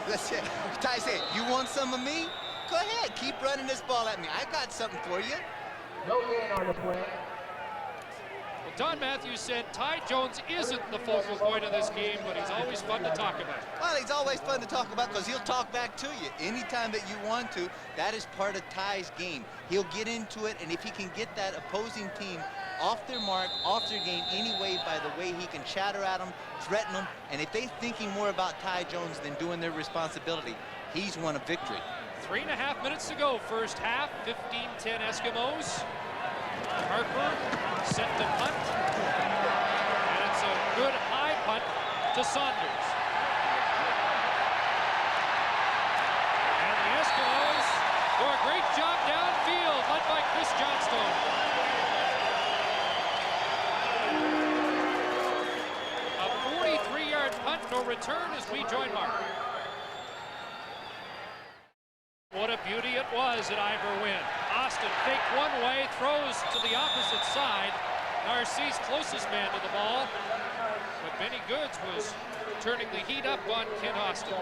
Listen, Ty said, you want some of me? Go ahead, keep running this ball at me. I got something for you. No gain on the play. Well, Don Matthews said Ty Jones isn't the focal point of this game, but he's always fun to talk about. Well, he's always fun to talk about because he'll talk back to you anytime that you want to. That is part of Ty's game. He'll get into it, and if he can get that opposing team off their mark, off their game anyway by the way he can chatter at them, threaten them, and if they're thinking more about Ty Jones than doing their responsibility, he's won a victory. 3.5 minutes to go, first half, 15-10 Eskimos. Harper set to punt, and it's a good high punt to Saunders. And the Eskimos do a great job downfield, led by Chris Johnstone. A 43-yard punt, no return as we join Mark. What a beauty it was at Ivor Wynn. Austin Austin fake one way, throws to the opposite side. Narcisse closest man to the ball. But Benny Goods was turning the heat up on Ken Austin.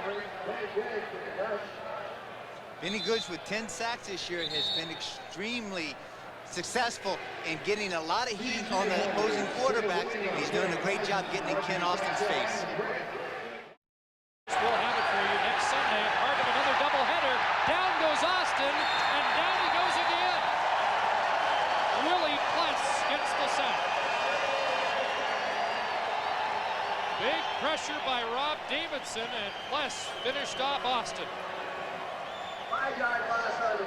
Benny Goods with 10 sacks this year has been extremely successful in getting a lot of heat on the opposing quarterbacks. He's doing a great job getting in Ken Austin's face. We'll have it for you next Sunday. Part of another doubleheader. Down goes Austin, and down he goes again. Willie Pless gets the sack. Big pressure by Rob Davidson, and Pless finished off Austin.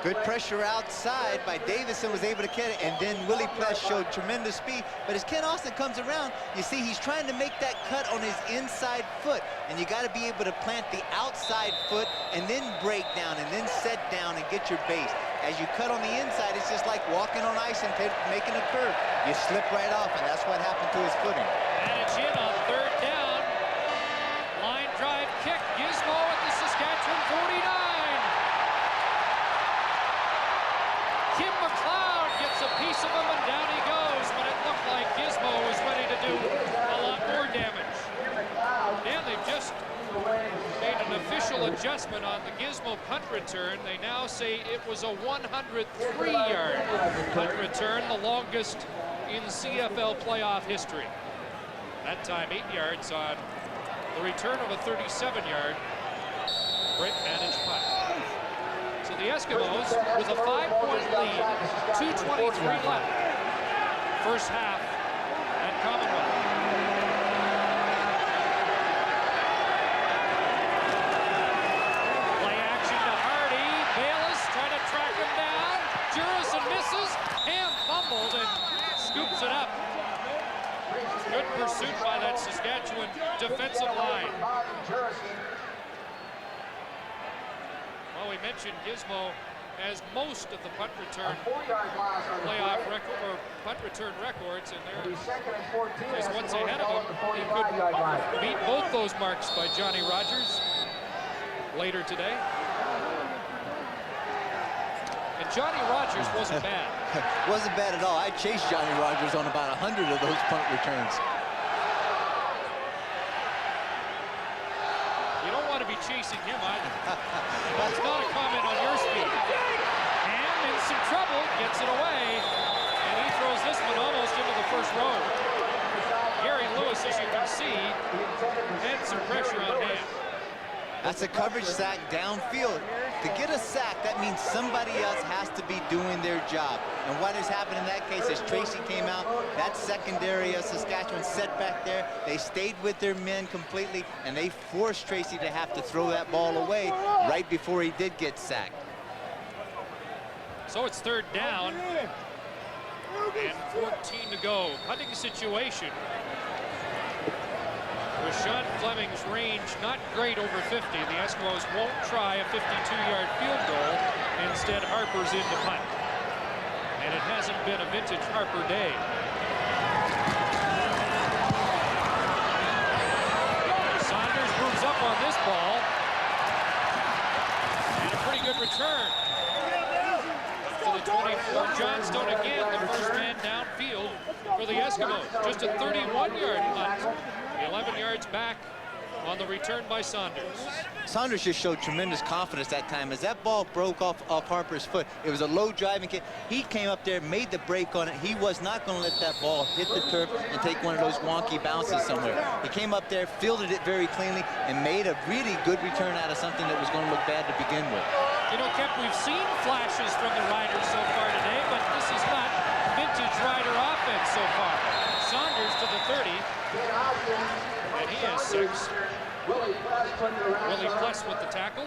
Good pressure outside by Davidson, was able to get it, and then Willie Pless showed tremendous speed. But as Ken Austin comes around, you see he's trying to make that cut on his inside foot, and you got to be able to plant the outside foot and then break down and then set down and get your base. As you cut on the inside, it's just like walking on ice and making a curve. You slip right off, and that's what happened to his footing. And it's in on third down. Line drive kick. Gizmo at the Saskatchewan 49. Kim McLeod gets a piece of him, and down he goes, but it looked like Gizmo was ready to do a lot more damage. And they've just made an official adjustment on the Gizmo punt return. They now say it was a 103-yard punt return, the longest in CFL playoff history. That time 8 yards on the return of a 37-yard break-managed punt. So the Eskimos with a 5-point lead, 2:23 left. First half at Commonwealth. Play action to Hardy. Bayless trying to track him down. Jurison misses. Ham fumbled and scoops it up. Good pursuit by that Saskatchewan defensive line. Well, we mentioned Gizmo has most of the punt return playoff record or punt return records, and there is what's ahead of him. He could beat both those marks by Johnny Rogers later today. And Johnny Rogers wasn't bad. Wasn't bad at all. I chased Johnny Rogers on about 100 of those punt returns. You don't want to be chasing him either. That's not a comment on your speed. Ham in some trouble, gets it away, and he throws this one almost into the first row. Gary Lewis, as you can see, had some pressure on Ham. That's a coverage sack downfield. To get a sack, that means somebody else has to be doing their job. And what has happened in that case is Tracy came out, that secondary of Saskatchewan set back there. They stayed with their men completely, and they forced Tracy to have to throw that ball away right before he did get sacked. So it's third down, and 14 to go. Punting situation. With Sean Fleming's range not great over 50, the Eskimos won't try a 52-yard field goal. Instead, Harper's in to punt. And it hasn't been a vintage Harper day. Saunders moves up on this ball. And a pretty good return. To the 24, Johnstone again, the first man downfield for the Eskimos. Just a 31-yard punt. 11 yards back on the return by Saunders. Saunders just showed tremendous confidence that time. As that ball broke off Harper's foot, it was a low driving kick. He came up there, made the break on it. He was not going to let that ball hit the turf and take one of those wonky bounces somewhere. He came up there, fielded it very cleanly, and made a really good return out of something that was going to look bad to begin with. You know, Kemp, we've seen flashes from the Riders so far today, but this is not vintage Rider offense so far. Saunders to the 30. And he has 6. Willie Pless with the tackle.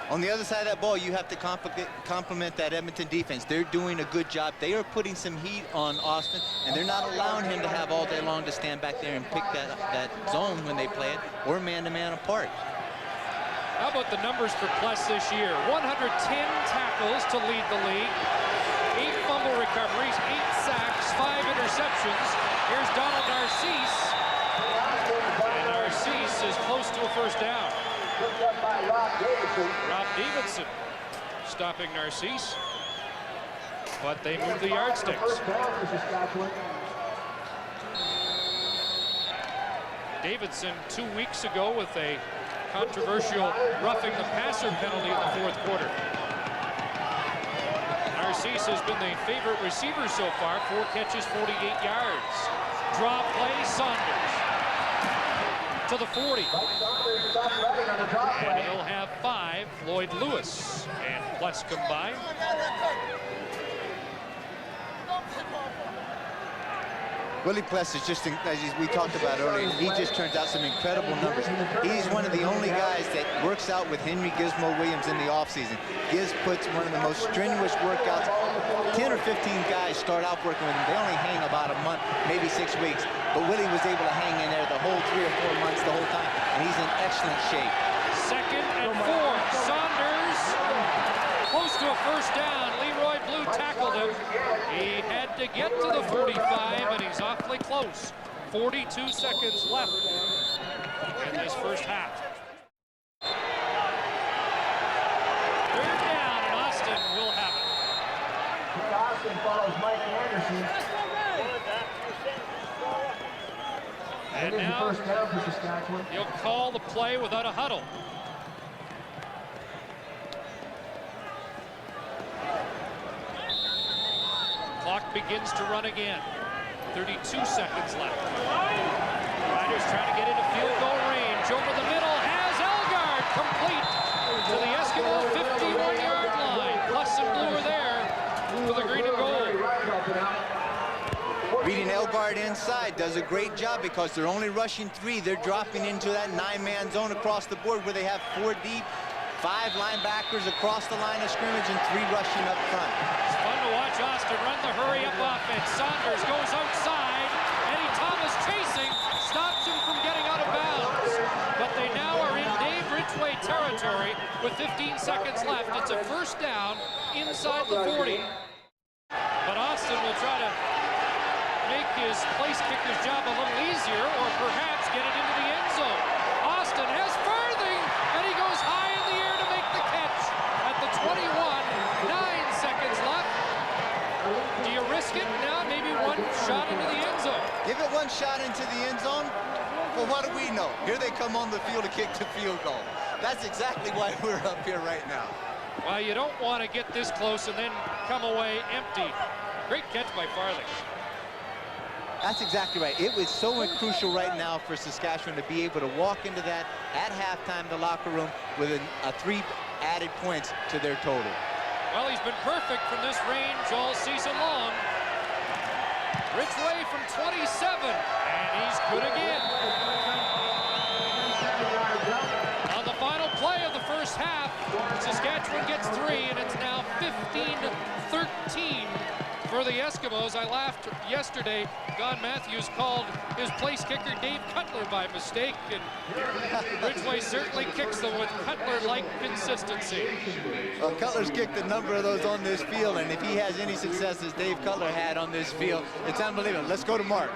On the other side of that ball, you have to compliment that Edmonton defense. They're doing a good job. They are putting some heat on Austin, and they're not allowing him to have all day long to stand back there and pick that zone when they play it, or man-to-man apart. How about the numbers for Pless this year? 110 tackles to lead the league. 8 fumble recoveries, 8 sacks, 5 interceptions. Here's Donald Narcisse. And Narcisse is close to a first down. Rob Davidson stopping Narcisse. but they moved the yardsticks. First down for Saskatchewan. Davidson 2 weeks ago with a controversial roughing the passer penalty in the fourth quarter. Narcisse has been the favorite receiver so far, 4 catches, 48 yards. Draw play, Saunders to the 40. And he'll have 5, Lloyd Lewis and Plus combined. Willie Pless is just, as we talked about earlier, he just turns out some incredible numbers. He's one of the only guys that works out with Henry Gizmo Williams in the offseason. Giz puts one of the most strenuous workouts. 10 or 15 guys start out working with him. They only hang about a month, maybe 6 weeks. But Willie was able to hang in there the whole 3 or 4 months, the whole time. And he's in excellent shape. 2nd and 4. Saunders close to a first down. Leroy Blue tackled him. He had to get to the 45, and he's awfully close. 42 seconds left in this first half. Third down, and Austin will have it. Austin follows Mike Anderson. And It is the now first down for Saskatchewan. he'll call the play without a huddle. Clock begins to run again. 32 seconds left. Riders trying to get into field goal range. Over the middle has Elgard, complete to the Eskimo 51-yard line. Plus and blue are there for the green and gold. Reading Elgard inside does a great job because they're only rushing 3. They're dropping into that 9-man zone across the board where they have 4 deep, 5 linebackers across the line of scrimmage, and 3 rushing up front. It's fun to watch Austin run the hurry-up offense. Saunders goes outside. Eddie Thomas chasing, stops him from getting out of bounds. But they now are in Dave Ridgway territory with 15 seconds left. It's a first down inside the 40. But Austin will try to make his place kicker's job a little easier, or perhaps get it into the end zone. Austin has farthing, and he goes high in the air to make the catch at the 21. 9 seconds left. Do you risk it? Now maybe one shot into the end zone. Give it one shot into the end zone. Well, what do we know? Here they come on the field to kick the field goal. That's exactly why we're up here right now. Well, you don't want to get this close and then come away empty. Great catch by Farthing. That's exactly right. It was so crucial right now for Saskatchewan to be able to walk into that at halftime, the locker room, with a 3 added points to their total. Well, he's been perfect from this range all season long. Ridgway from 27, and he's good again. On the final play of the first half, Saskatchewan gets 3, and it's now 15-13 for the Eskimos. I laughed yesterday. Don Matthews called his place kicker Dave Cutler by mistake, and Ridgway certainly kicks them with Cutler-like consistency. Well, Cutler's kicked a number of those on this field, and if he has any success as Dave Cutler had on this field, it's unbelievable. Let's go to Mark.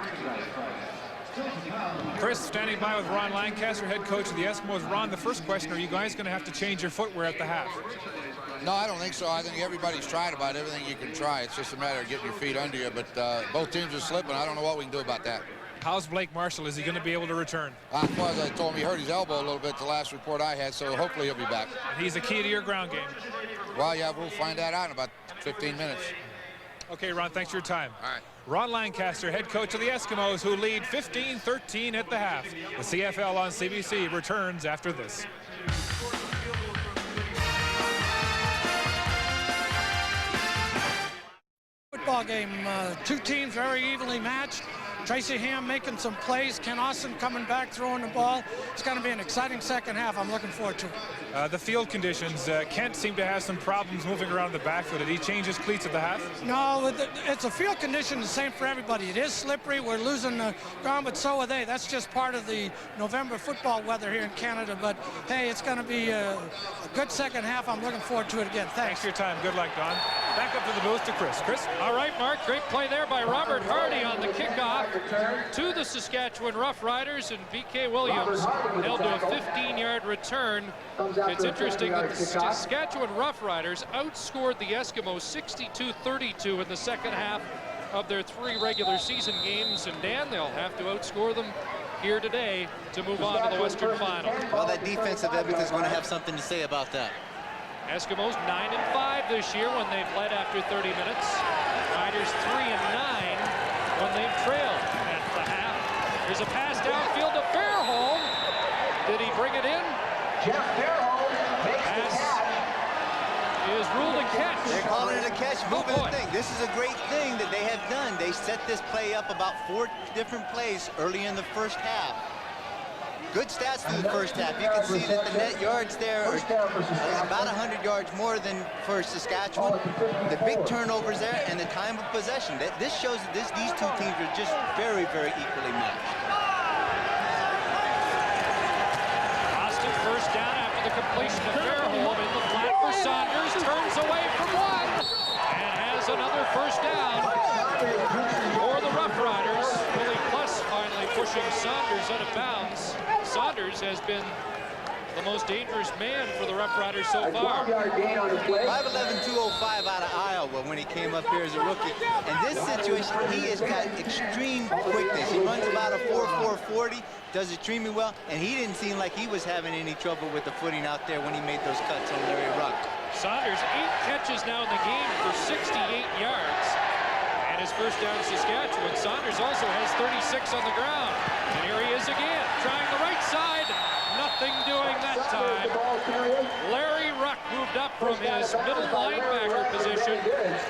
Chris, standing by with Ron Lancaster, head coach of the Eskimos. Ron, the first question, are you guys going to have to change your footwear at the half? No, I don't think so. I think everybody's tried about everything you can try. It's just a matter of getting your feet under you. But both teams are slipping. I don't know what we can do about that. How's Blake Marshall? Is he going to be able to return? As far as I told him, he hurt his elbow a little bit the last report I had, so hopefully he'll be back. And he's the key to your ground game. Well, yeah, we'll find that out in about 15 minutes. Okay, Ron, thanks for your time. All right. Ron Lancaster, head coach of the Eskimos, who lead 15-13 at the half. The CFL on CBC returns after this. Football game, 2 teams very evenly matched. Tracy Ham making some plays. Ken Austin coming back, throwing the ball. It's going to be an exciting second half. I'm looking forward to it. The field conditions, Kent seemed to have some problems moving around the backfield. Did he change his cleats at the half? No, it's a field condition the same for everybody. It is slippery. We're losing the ground, but so are they. That's just part of the November football weather here in Canada. But, hey, it's going to be a good second half. I'm looking forward to it again. Thanks. Thanks for your time. Good luck, Don. Back up to the booth to Chris. Chris? All right, Mark, great play there by Robert Hardy on the kickoff to the Saskatchewan Roughriders, and BK Williams held to a 15-yard return. It's interesting that the Saskatchewan Roughriders outscored the Eskimos 62-32 in the second half of their 3 regular season games, and Dan, they'll have to outscore them here today to move on to the Western Final. Well, that defense of Edmonton is going to have something to say about that. Eskimos 9-5 this year when they've led after 30 minutes. Riders 3-9 when they've trailed at the half. There's a pass downfield to Fairholm. Did he bring it in? Jeff Fairholm makes the catch. Is ruled a catch. They're calling it a catch, moving the thing. This is a great thing that they have done. They set this play up about 4 different plays early in the first half. Good stats through the first half. You can see that the net yards there are about 100 yards more than for Saskatchewan. The big turnovers there and the time of possession. This shows that these two teams are just very, very equally matched. Austin first down after the completion of Fairholm in the flat for Saunders. Turns away from one and has another first down for the Roughriders. Billy Plus finally pushing Saunders out of bounds. Saunders has been the most dangerous man for the Roughriders so far. 5'11", 205 out of Iowa when he came up here as a rookie. In this situation, he has got extreme quickness. He runs about a 4.4 40, does extremely well, and he didn't seem like he was having any trouble with the footing out there when he made those cuts on Larry Ruck. Saunders 8 catches now in the game for 68 yards. And his first down Saskatchewan. Saunders also has 36 on the ground. And here he is again, trying the right side. Nothing doing that time. Larry Ruck moved up from his middle linebacker position.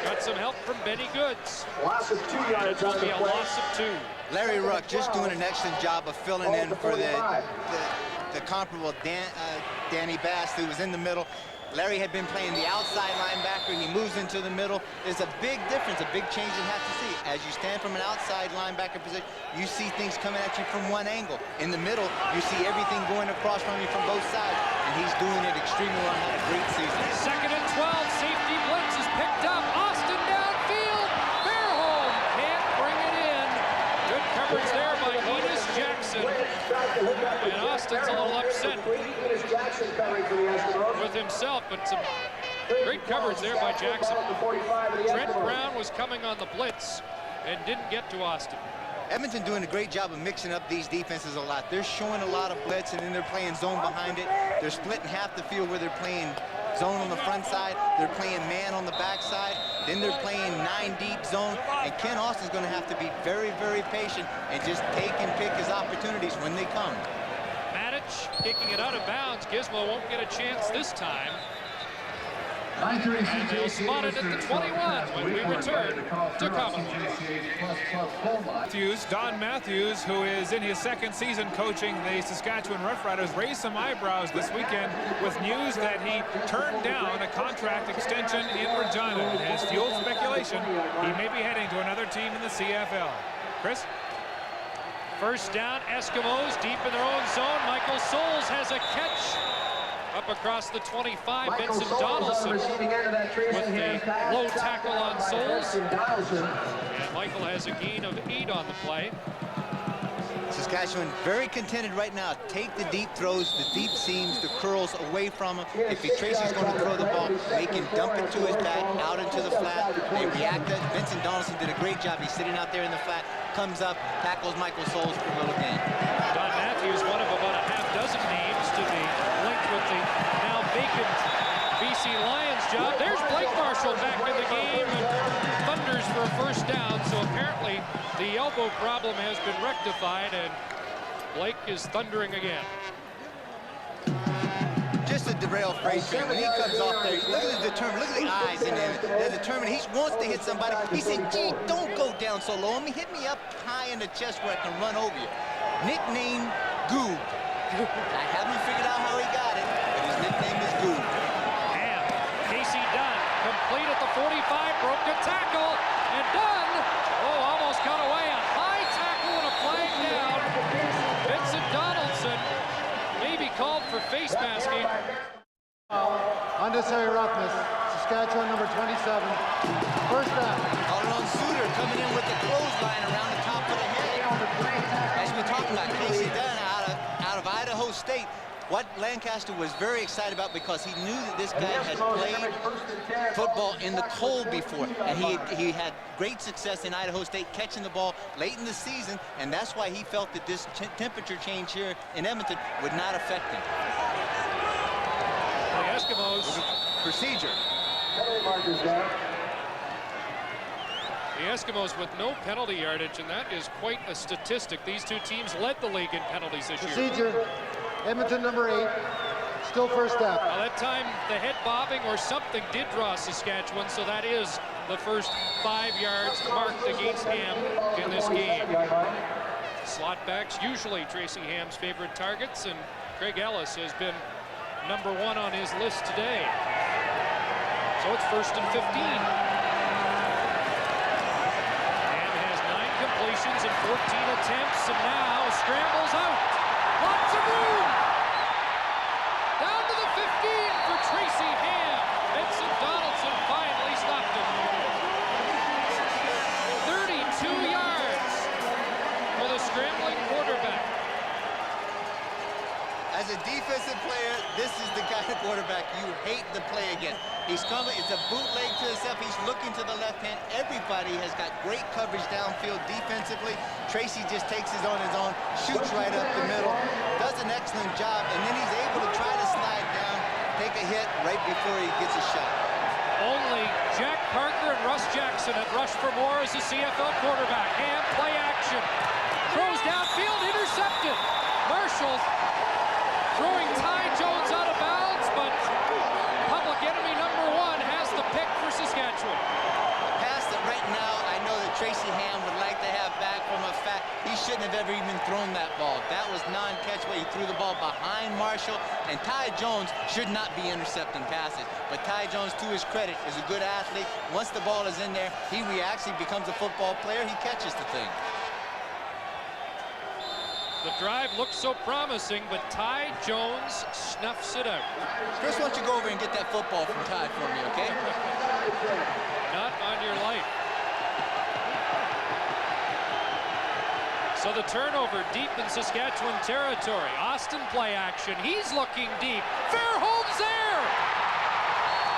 Got some help from Benny Goods. It will be a loss of 2. Larry Ruck just doing an excellent job of filling in for the comparable Danny Bass, who was in the middle. Larry had been playing the outside linebacker. He moves into the middle. There's a big difference, a big change you have to see. As you stand from an outside linebacker position, you see things coming at you from one angle. In the middle, you see everything going across from you from both sides, and he's doing it extremely well. Had a great season. 2nd and 12, safety blitz is picked up. Austin downfield. Fairholm can't bring it in. Good coverage there by Enos Jackson. And Austin's a little upset with himself, but some great coverage there by Jackson. Trent Brown was coming on the blitz and didn't get to Austin. Edmonton doing a great job of mixing up these defenses a lot. They're showing a lot of blitz, and then they're playing zone behind it. They're splitting half the field where they're playing zone on the front side. They're playing man on the back side. Then they're playing 9 deep zone. And Ken Austin's going to have to be very, very patient and just take and pick his opportunities when they come. Kicking it out of bounds. Gizmo won't get a chance this time. And they'll spot it at the 21 when we return to Commonwealth. Don Matthews, who is in his 2nd season coaching the Saskatchewan Roughriders, raised some eyebrows this weekend with news that he turned down a contract extension in Regina. It has fueled speculation he may be heading to another team in the CFL. Chris? First down, Eskimos deep in their own zone. Michael Souls has a catch up across the 25. Vincent Donaldson with the low tackle on Souls. And Michael has a gain of 8 on the play. Saskatchewan very contented right now. Take the deep throws, the deep seams, the curls away from him. If Tracy's going to throw the ball, they can dump it to his back, out into the flat. They react. Vincent Donaldson did a great job. He's sitting out there in the flat, comes up, tackles Michael Souls for a little gain. Don Matthews, one of about a half-dozen names to be linked with the now vacant BC Lions job. There's Blake Marshall back in the game and thunders for a first down. So apparently the elbow problem has been rectified and Blake is thundering again. Just a derailed freight train. When he comes off there, look at the determined, look at the eyes in there. They're determined. He wants to hit somebody. He said, gee, don't go down so low. Hit me up high in the chest where I can run over you. Nickname Goob. I haven't figured out how he got it, but his nickname is Goob. And Casey Dunn, complete at the 45, broke a tackle, and Dunn, almost got away. A high tackle and a flag down. Vincent Donaldson may be called for face masking. Unnecessary roughness. Saskatchewan, number 27. First down. Alon Suter coming in with the clothesline around the top of the head. As we're talking about, Casey Dunn out of Idaho State. What Lancaster was very excited about, because he knew that this guy had played football in the cold before, and he had great success in Idaho State catching the ball late in the season, and that's why he felt that this temperature change here in Edmonton would not affect him. The Eskimos. Procedure. The Eskimos with no penalty yardage, and that is quite a statistic. These two teams led the league in penalties this year. Procedure. Edmonton, number 8. Still first down. Now that time, the head bobbing or something did draw Saskatchewan, so that is the first 5 yards marked against Ham in this game. Slot backs, usually Tracy Ham's favorite targets, and Craig Ellis has been number 1 on his list today. So it's 1st and 15. Ham has 9 completions and 14 attempts, and now scrambles out. Lots of room. Down to the 15 for Tracy Ham. Vincent Donaldson finally stopped him. 32 yards for the scrambling quarterback. As a defensive player, this is the kind of quarterback you hate to play against. He's coming, it's a bootleg to himself. He's looking to the left hand. Everybody has got great coverage downfield defensively. Tracy just takes it on his own, shoots right up the middle, does an excellent job, and then he's able to try to slide down, take a hit right before he gets a shot. Only Jack Parker and Russ Jackson have rushed for more as a CFL quarterback. Ham, play action. Throws downfield, intercepted. Marshall throwing Ty Jones out of bounds, but public enemy number 1 has the pick for Saskatchewan. A pass that right now I know that Tracy Ham would like to have back from a fact. He shouldn't have ever even thrown that ball. That was non-catchable. He threw the ball behind Marshall, and Ty Jones should not be intercepting passes. But Ty Jones, to his credit, is a good athlete. Once the ball is in there, he actually becomes a football player. He catches the thing. The drive looks so promising, but Ty Jones snuffs it out. Chris, why don't you go over and get that football from Ty for me, okay? Not on your life. So the turnover deep in Saskatchewan territory. Austin play action. He's looking deep. Fairholm's there!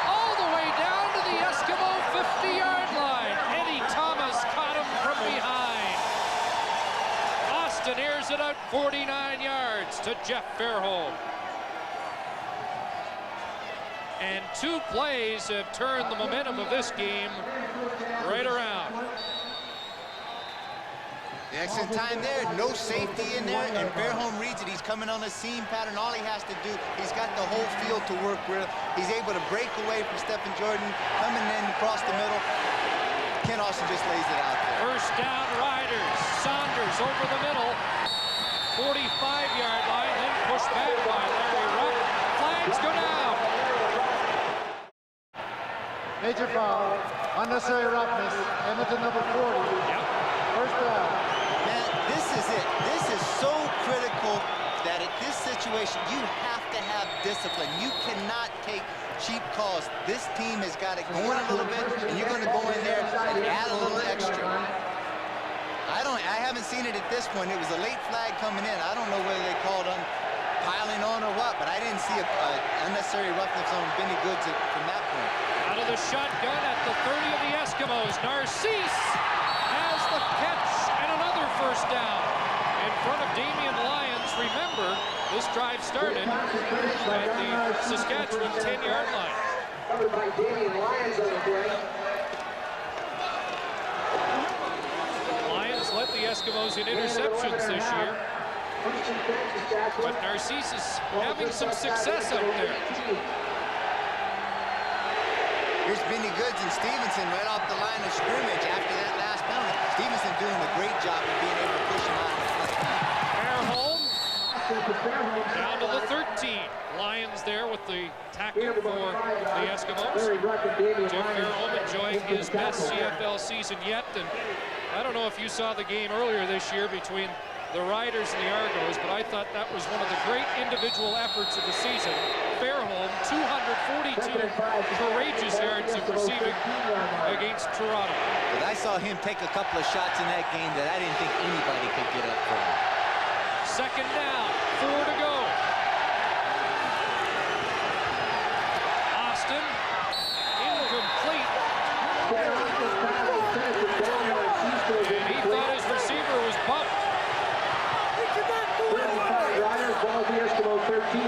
All the way down to the Eskimo 50-yard line. Eddie Thomas caught him from behind. Austin airs it out 49 yards to Jeff Fairholm. And 2 plays have turned the momentum of this game right around. The excellent time there, no safety in there, and Fairholm reads it. He's coming on a seam pattern. All he has to do, he's got the whole field to work with. He's able to break away from Stephen Jordan, coming in across the middle. Ken Austin just lays it out there. First down, Riders. Saunders over the middle. 45-yard line, then pushed back by Larry Rupp. Flags go down. Major foul. Unnecessary roughness. Edmonton, number 40. Yep. First down. Man, this is it. This is so critical that at this situation, you have to have discipline. You cannot take cheap calls. This team has got it going a little bit, and you're going to go in there and add a little extra. I haven't seen it at this point. It was a late flag coming in. I don't know whether they called on piling on or what, but I didn't see a unnecessary roughness on Benny Goods from that point. Out of the shotgun at the 30 of the Eskimos. Narcisse has the catch and another first down in front of Damian Lyons. Remember, this drive started at the Saskatchewan 10-yard line. Covered by Damian Lyons on the play. Lyons led the Eskimos in interceptions this year. But Narcisse is having some success out there. Here's Benny Goods and Stevenson right off the line of scrimmage after that last penalty. Stevenson doing a great job of being able to push him out of the play. Fairholm down to the 13. Lyons there with the tackle for the Eskimos. Jeff Fairholm enjoying his best CFL season yet. And I don't know if you saw the game earlier this year between the Riders and the Argos, but I thought that was one of the great individual efforts of the season. Fairholm, 242 courageous yards of receiving against Toronto. But I saw him take a couple of shots in that game that I didn't think anybody could get up from. Second down, 4 to go. Austin, incomplete. And he thought his receiver was bumped. Ball the Eskimos 13.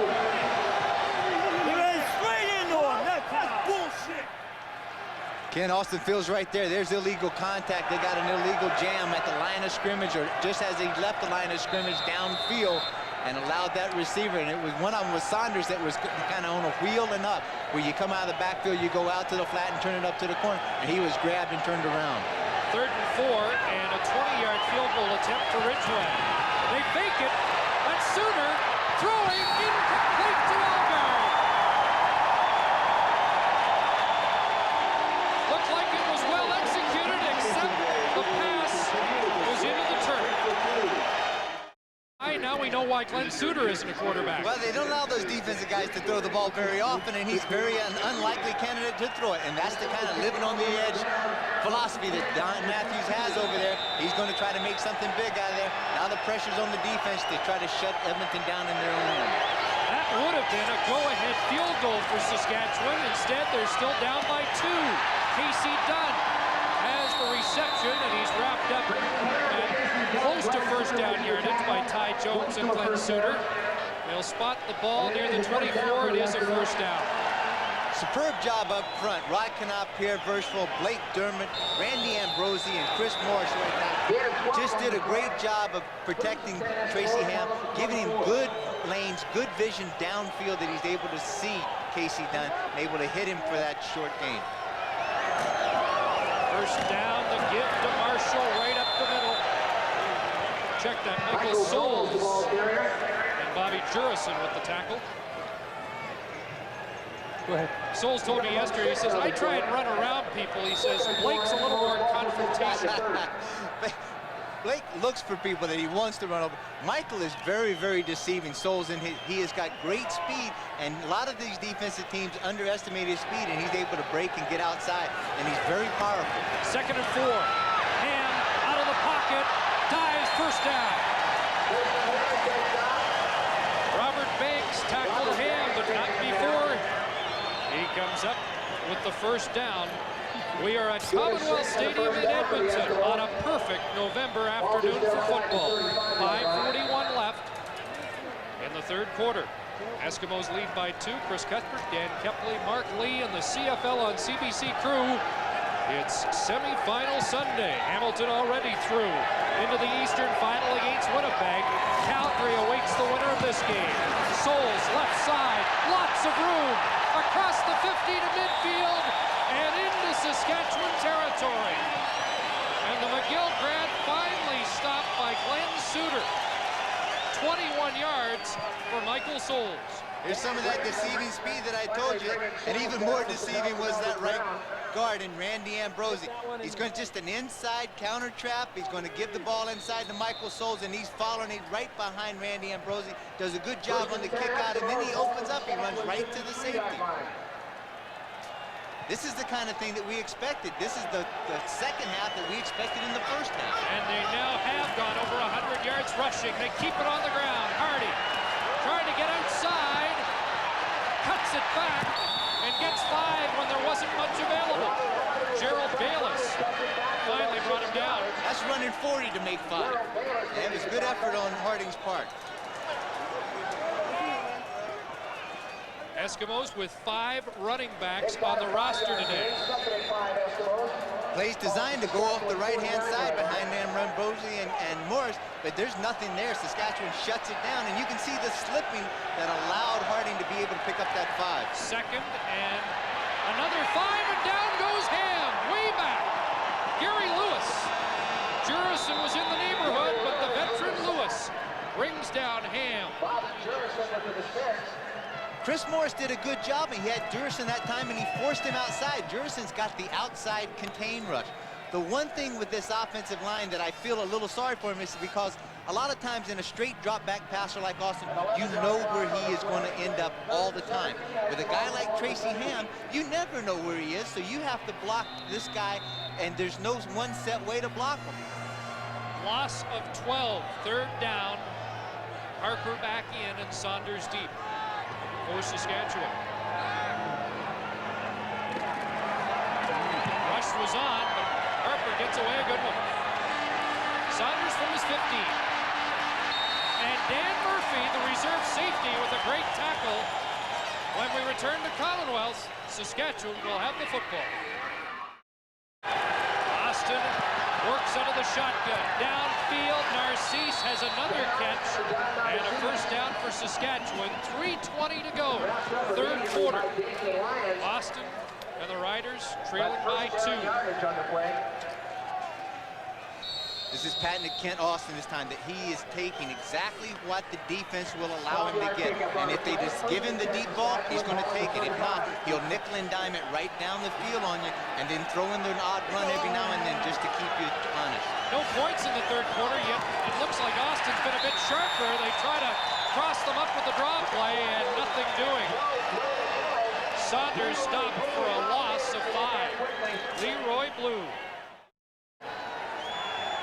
Ken, Austin Fields right there. There's illegal contact. They got an illegal jam at the line of scrimmage, or just as he left the line of scrimmage downfield and allowed that receiver. And it was one of them was Saunders that was kind of on a wheel and up, where you come out of the backfield, you go out to the flat and turn it up to the corner, and he was grabbed and turned around. 3rd and 4, and a 20-yard field goal attempt for Ridgeway. They fake it. That's Suter throwing incomplete to Algar. Looked like it was well executed, except the pass was into the turf. Now we know why Glenn Suter isn't a quarterback. Well, they don't allow those defensive guys to throw the ball very often, and he's very unlikely candidate to throw it. And that's the kind of living on the edge philosophy that Don Matthews has over there. He's going to try to make something big out of there. Now the pressure's on the defense to try to shut Edmonton down in their own end. That would have been a go-ahead field goal for Saskatchewan. Instead, they're still down by 2. Casey Dunn has the reception, and he's wrapped up at close to first down yardage by Ty Jones and Glenn Suter. They'll spot the ball near the 24. It is a first down. Superb job up front. Rod Knopp, Pierre Verschel, Blake Dermott, Randy Ambrosi, and Chris Morris right now just did a great job of protecting Tracy Ham, giving him good lanes, good vision downfield that he's able to see Casey Dunn and able to hit him for that short gain. First down, the give to Marshall right up the middle. Check that, Michael Souls and Bobby Jurison with the tackle. Go ahead. Souls told me yesterday, he says, I try and run around people. He says, Blake's a little more confrontational. Blake looks for people that he wants to run over. Michael is very, very deceiving. Souls, and he has got great speed, and a lot of these defensive teams underestimate his speed, and he's able to break and get outside, and he's very powerful. 2nd and 4. Ham out of the pocket, dives, first down. Robert Banks tackled Ham, but not before he comes up with the first down. We are at Commonwealth Stadium in Edmonton on a perfect November afternoon for football. 5:41 left in the 3rd quarter. Eskimos lead by 2. Chris Cuthbert, Dan Kepley, Mark Lee, and the CFL on CBC crew. It's semifinal Sunday. Hamilton already through into the Eastern Final against Winnipeg. Calgary awaits the winner of this game. Souls, left side, lots of room. Across the 50 to midfield and into Saskatchewan territory. And the McGill grad finally stopped by Glenn Suter. 21 yards for Michael Souls. Here's some of that deceiving speed that I told you, and even more deceiving was that right guard in Randy Ambrosi. He's going to just an inside counter trap. He's going to give the ball inside to Michael Souls, and he's following it right behind Randy Ambrosi. Does a good job on the kick out, and then he opens up. He runs right to the safety. This is the kind of thing that we expected. This is the second half that we expected in the first half. And they now have gone over 100 yards rushing. They keep it on the ground. Hardy trying to get outside, cuts it back, and gets 5 when there wasn't much available. Gerald Bayless finally brought him down. That's running 40 to make 5. And it was good effort on Harding's part. Eskimos with 5 running backs on the roster today. Plays designed to go off the right-hand side behind them, Ambrosi and Morris, but there's nothing there. Saskatchewan shuts it down, and you can see the slipping that allowed Harding to be able to pick up that 5. Second and another 5, and down goes Ham, way back. Gary Lewis. Jurison was in the neighborhood, but the veteran Lewis brings down Ham. Chris Morris did a good job, and he had Jurison that time, and he forced him outside. Jurison's got the outside contain rush. The one thing with this offensive line that I feel a little sorry for him is because A lot of times in a straight drop back passer like Austin, you know where he is going to end up all the time. With a guy like Tracy Ham, you never know where he is, so you have to block this guy, and there's no one set way to block him. Loss of 12, third down. Harper back in and Saunders deep for Saskatchewan. Rush was on, but Harper gets away a good one. Saunders from his 15. And Dan Murphy, the reserve safety, with a great tackle. When we return to Commonwealth, Saskatchewan will have the football. Austin works out of the shotgun. Downfield, Narcisse has another catch. And a first down for Saskatchewan. 3:20 to go, third quarter. Austin and the Riders trailing by 2. This is patented Kent Austin this time, that he is taking exactly what the defense will allow him to get. And if they just give him the deep ball, he's going to take it. If not, he'll nickel and dime it right down the field on you and then throw in an odd run every now and then just to keep you honest. No points in the third quarter yet. It looks like Austin's been a bit sharper. They try to cross them up with the draw play and nothing doing. Saunders stopped for a loss of 5. Leroy Blue.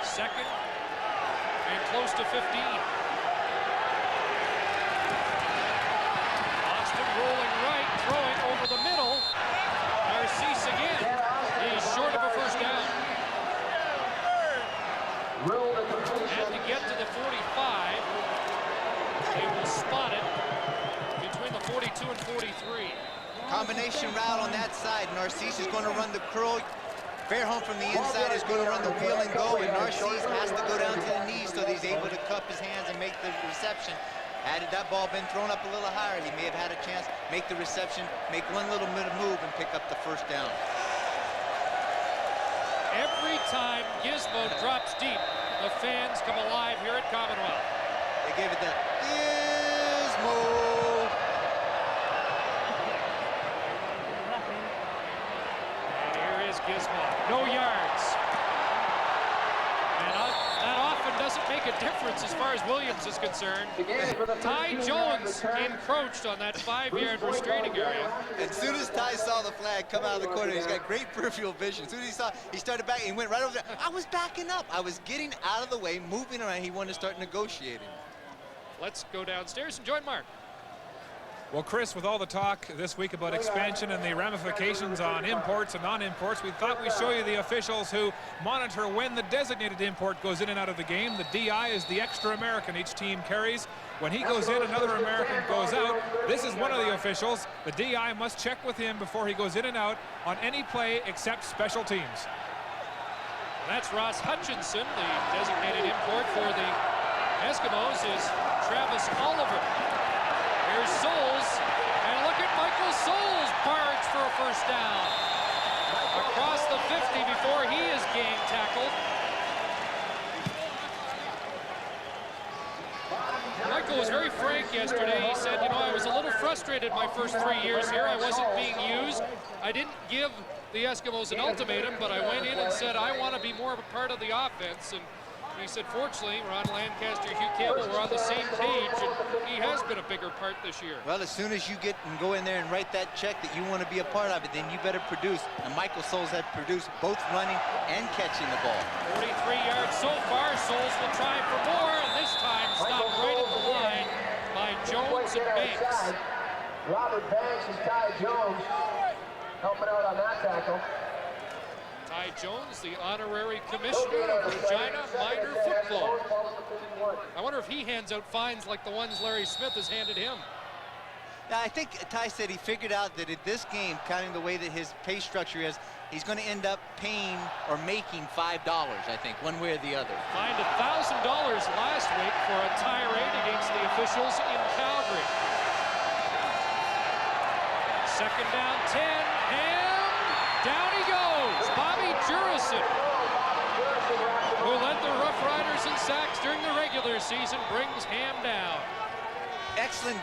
Second and close to 15. Austin rolling right, throwing over the middle. Narcisse again. He's short of a first down. And to get to the 45, they will spot it between the 42 and 43. Combination route on that side. Narcisse is going to run the curl. Fairholm from the inside is going to run the wheel and go, and Narcisse has to go down to the knees so that he's able to cup his hands and make the reception. Had that ball been thrown up a little higher, he may have had a chance, make the reception, make one little bit of move, and pick up the first down. Every time Gizmo drops deep, the fans come alive here at Commonwealth. They gave it that Gizmo. Gizmo, no yards. And that often doesn't make a difference as far as Williams is concerned. Ty Jones encroached on that 5-yard restraining area. As soon as Ty saw the flag come out of the corner, he's got great peripheral vision. As soon as he saw, he started back, he went right over there. I was backing up. I was getting out of the way, moving around. He wanted to start negotiating. Let's go downstairs and join Mark. Well, Chris, with all the talk this week about expansion and the ramifications on imports and non-imports, we thought we'd show you the officials who monitor when the designated import goes in and out of the game. The DI is the extra American each team carries. When he goes in, another American goes out. This is one of the officials. The DI must check with him before he goes in and out on any play except special teams. That's Ross Hutchinson, the designated import for the Eskimos is Travis Oliver. Here's Souls, and look at Michael Souls barge for a first down. Across the 50 before he is gang tackled. Michael was very frank yesterday. He said, you know, I was a little frustrated my first 3 years here. I wasn't being used. I didn't give the Eskimos an ultimatum, but I went in and said, I want to be more of a part of the offense. And he said, fortunately, Ron Lancaster, Hugh Campbell were on the same page, and he has been a bigger part this year. Well, as soon as you get and go in there and write that check that you want to be a part of it, then you better produce. And Michael Souls had produced both running and catching the ball. 43 yards so far. Souls will try for more, and this time stopped right at the line by Jones and Banks. Robert Banks and Ty Jones helping out on that tackle. Ty Jones, the honorary commissioner of Regina Minor Football. I wonder if he hands out fines like the ones Larry Smith has handed him. Yeah, I think Ty said he figured out that at this game, counting the way that his pay structure is, he's going to end up paying or making $5, I think, one way or the other. Fined $1,000 last week for a tirade against the officials in Calgary. Second down 10, and down he goes. Bobby Jurison, who led the Roughriders in sacks during the regular season, brings Ham down. Excellent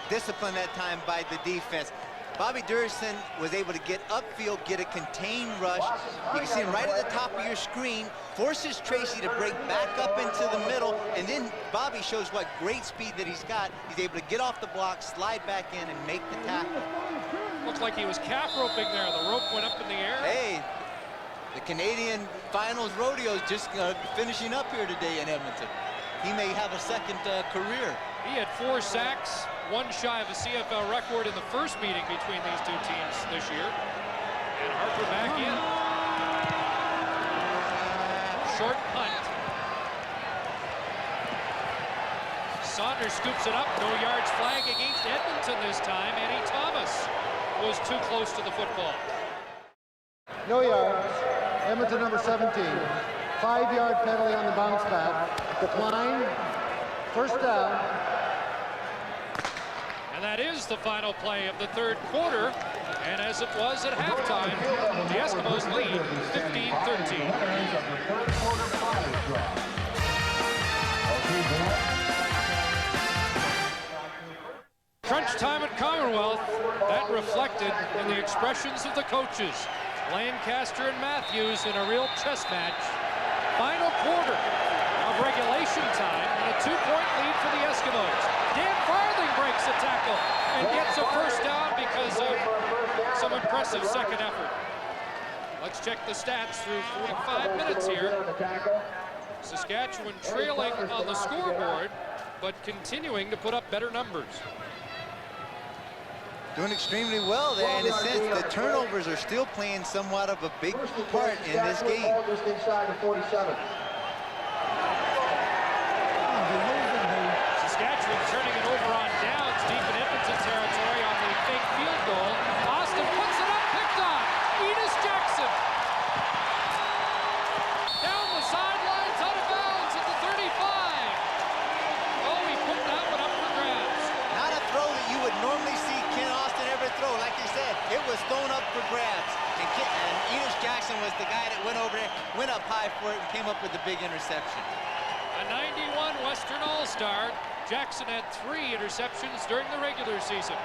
discipline that time by the defense. Bobby Durson was able to get upfield, get a contained rush. You can see him right at the top of your screen, forces Tracy to break back up into the middle, and then Bobby shows what great speed that he's got. He's able to get off the block, slide back in, and make the tackle. Looks like he was calf roping there. The rope went up in the air. Hey, the Canadian Finals Rodeo is just finishing up here today in Edmonton. He may have a second career. He had 4 sacks, 1 shy of a CFL record in the first meeting between these two teams this year. And Harper back in. Short punt. Saunders scoops it up. No yards flag against Edmonton this time. Eddie Thomas was too close to the football. No yards. Edmonton number 17. 5-yard penalty on the bounce back. Decline. First down. And that is the final play of the third quarter. And as it was at halftime, the Eskimos lead 15-13. Crunch time at Commonwealth. That reflected in the expressions of the coaches. Lancaster and Matthews in a real chess match. Final quarter of regulation time and a 2-point lead for the Eskimos. Dan Farthing breaks a tackle and gets a first down because of some impressive second effort. Let's check the stats through 45 minutes here. Saskatchewan trailing on the scoreboard, but continuing to put up better numbers. Doing extremely well there. In a sense, the turnovers are still playing somewhat of a big part in this game. Saskatchewan turning it over on downs deep in Edmonton territory on the fake field goal. Austin puts it up, picked on. Enos Jackson. Down the sidelines, out of bounds at the 35. Oh, he put that one up for grabs. Not a throw that you would normally see Ken Austin ever throw. Like you said, it was thrown up for grabs. And Enos Jackson was the guy that went over there, went up high for it, and came up with the big interception. A 91 Western All-Star. Jackson had 3 interceptions during the regular season.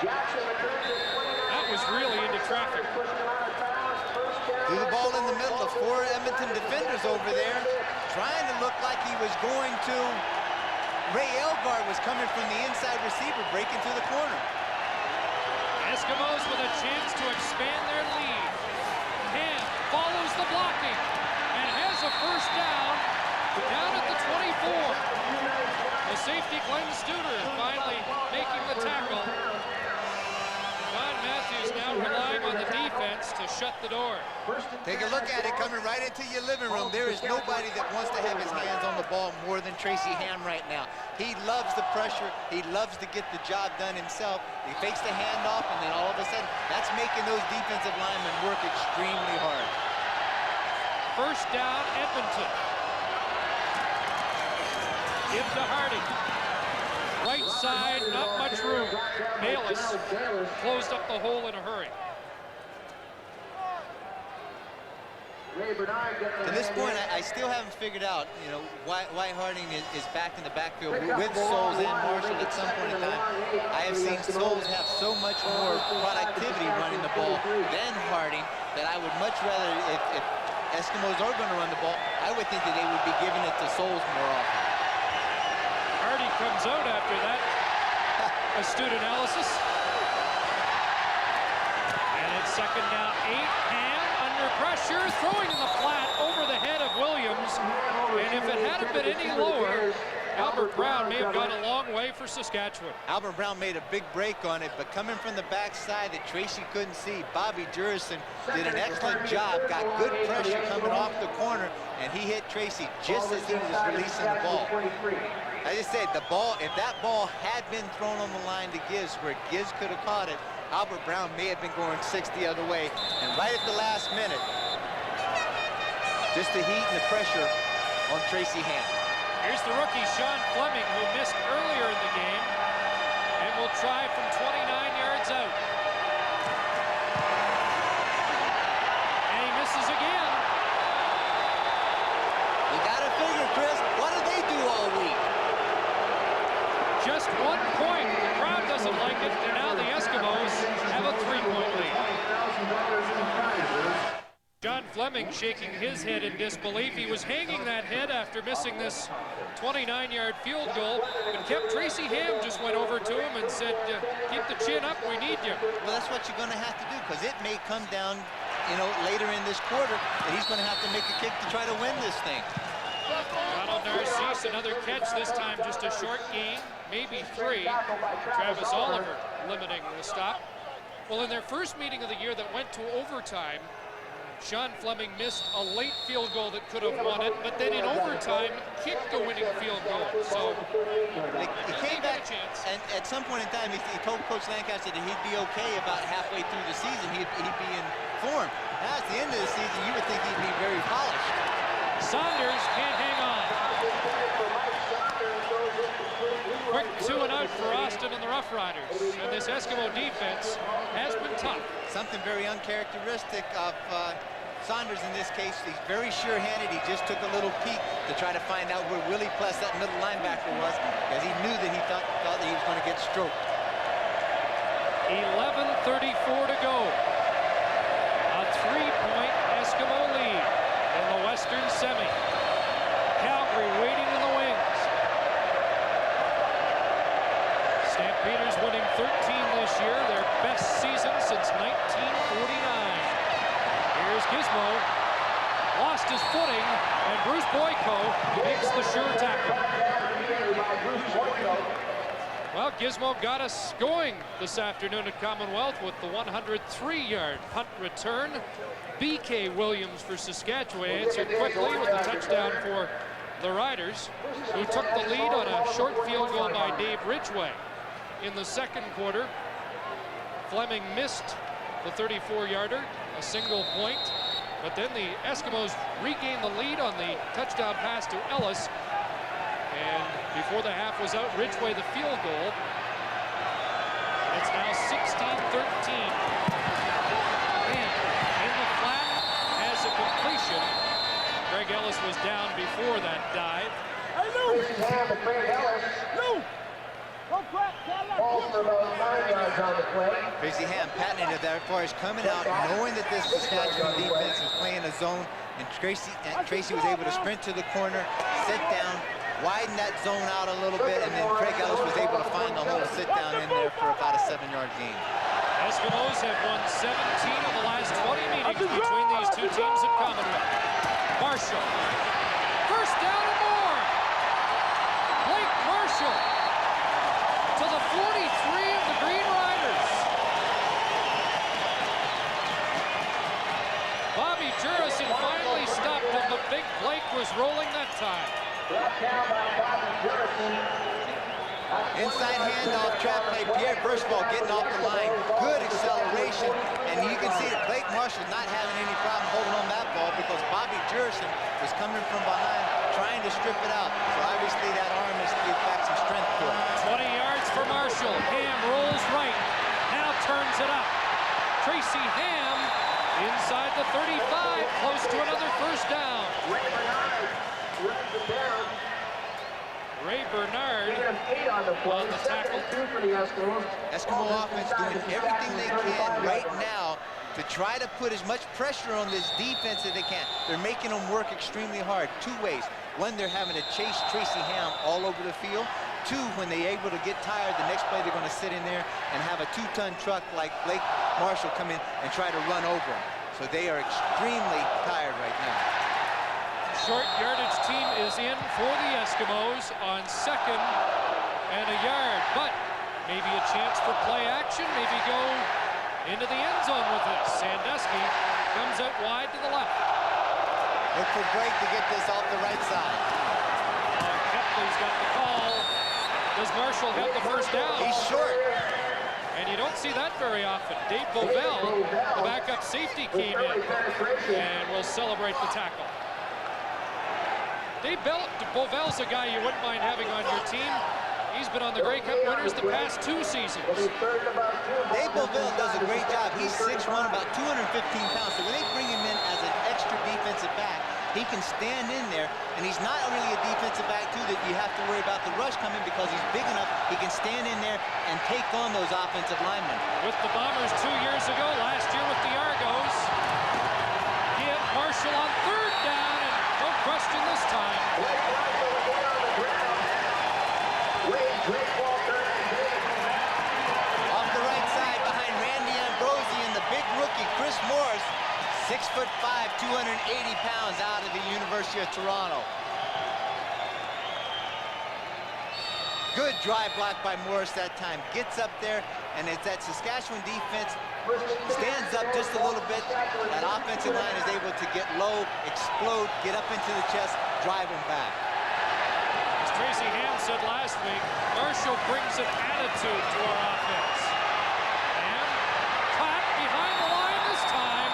That was really into traffic. Threw the ball in the middle of 4 Edmonton defenders over there, trying to look like he was going to. Ray Elgard was coming from the inside receiver, breaking through the corner. Eskimos with a chance to expand their lead. Ham follows the blocking and has a first down at the 24. The safety, Glenn Studer, finally making the tackle. John Matthews now relying on the defense to shut the door. Take a look at it coming right into your living room. There is nobody that wants to have his hands on the ball more than Tracy Ham right now. He loves the pressure. He loves to get the job done himself. He fakes the handoff, and then all of a sudden, that's making those defensive linemen work extremely hard. First down, Edmonton. Give to Harding. Right side, not much room. Bayless closed up the hole in a hurry. To this point, I still haven't figured out, why Harding is back in the backfield with Souls and Marshall at some point in time. I have seen Souls have so much more productivity running the ball than Harding that I would much rather, if Eskimos are going to run the ball, I would think that they would be giving it to Souls more often. Hardy comes out after that astute analysis. And it's second down, 8. Ham under pressure, throwing in the flat over the head of Williams. And if it hadn't been any lower, Albert Brown may have gone a long way for Saskatchewan. Albert Brown made a big break on it, but coming from the backside that Tracy couldn't see, Bobby Jurison did an excellent job, got good pressure coming off the corner, and he hit Tracy just as he was releasing the ball. I just said, the ball, if that ball had been thrown on the line to Gibbs, where Gibbs could have caught it, Albert Brown may have been going 6 the other way. And right at the last minute, just the heat and the pressure on Tracy Ham. Here's the rookie, Sean Fleming, who missed earlier in the game, and will try from 29 yards out. And he misses again. You gotta figure, Chris, what did they do all week? Just second, and now the Eskimos have a 3-point lead. John Fleming shaking his head in disbelief. He was hanging that head after missing this 29-yard field goal, but kept Tracy Ham just went over to him and said, keep the chin up, we need you. Well, that's what you're going to have to do, because it may come down, you know, later in this quarter that he's going to have to make a kick to try to win this thing. Ronald Narcisse, another catch, this time just a short gain, maybe 3. Travis Oliver limiting the stop. Well, in their first meeting of the year that went to overtime, Sean Fleming missed a late field goal that could have won it, but then in overtime kicked the winning field goal. So he came back, and at some point in time, he told Coach Lancaster that he'd be okay about halfway through the season. He'd be in form. Now at the end of the season, you would think he'd be very polished. Saunders can't hang on. Quick 2 and out for Austin and the Roughriders. And this Eskimo defense has been tough. Something very uncharacteristic of Saunders in this case. He's very sure-handed. He just took a little peek to try to find out where Willie Pless, that middle linebacker, was, because he knew that he thought that he was going to get stroked. 11:34 to go. A 3-point Eskimo lead in the Western Semi. Calgary waiting in the wings. Stampeders winning 13 this year, their best season since 1949. Here's Gizmo, lost his footing, and Bruce Boyko makes the sure tackle. Well, Gizmo got us going this afternoon at Commonwealth with the 103-yard punt return. B.K. Williams for Saskatchewan answered quickly with a touchdown for the Riders, who took the lead on a short field goal by Dave Ridgway. In the second quarter, Fleming missed the 34-yarder, a single point, but then the Eskimos regained the lead on the touchdown pass to Ellis, and before the half was out, Ridgway the field goal. It's now 16-13. And in the flat has a completion. Greg Ellis was down before that dive. Tracy Ham patented it there for his coming out, knowing that this Saskatchewan defense was playing a zone, and Tracy was able to sprint to the corner, sit down, widen that zone out a little bit, and then Craig Ellis was able to find the hole to sit down in there for about a 7-yard gain. Eskimos have won 17 of the last 20 meetings between these two teams at Commonwealth. Marshall, first down and more. Blake Marshall to the 43 of the Green Riders. Bobby Jurison finally stopped him, but Big Blake was rolling that time. Inside handoff, trap play, Pierre Birchball getting off the line. Good acceleration, and you can see that Blake Marshall not having any problem holding on that ball because Bobby Jurison was coming from behind, trying to strip it out. So obviously that arm has got some strength to it. 20 yards for Marshall. Ham rolls right, now turns it up. Tracy Ham inside the 35, close to another first down. Ray Bernard on the tackle. Eskimo offense doing everything they can right now to try to put as much pressure on this defense as they can. They're making them work extremely hard, 2 ways. One, they're having to chase Tracy Ham all over the field. 2, when they're able to get tired, the next play they're going to sit in there and have a 2-ton truck like Blake Marshall come in and try to run over them. So they are extremely tired right now. Short yardage team is in for the Eskimos on 2nd and a yard, but maybe a chance for play action, maybe go into the end zone with this. Sandusky comes out wide to the left. Look for Blake to get this off the right side. Kepley's got the call. Does Marshall have the first down? He's short. And you don't see that very often. Dave Bovell, the backup safety, came in and will celebrate the tackle. Dave Bovell's a guy you wouldn't mind having on your team. He's been on the Grey Cup winners the past 2 seasons. Dave Bovell does a great job. He's 6'1", about 215 pounds. So when they bring him in as an extra defensive back, he can stand in there, and he's not really a defensive back, too, that you have to worry about the rush coming because he's big enough. He can stand in there and take on those offensive linemen. With the Bombers 2 years ago, last year with the Argos, give Marshall on 3rd down, and no question this time. Off the right side behind Randy Ambrosi and the big rookie, Chris Morris, 6'5", 280 pounds out of the University of Toronto. Good drive block by Morris that time. Gets up there, and as that Saskatchewan defense stands up just a little bit, that offensive line is able to get low, explode, get up into the chest, drive them back. As Tracy Ham said last week, Marshall brings an attitude to our offense. And caught behind the line this time.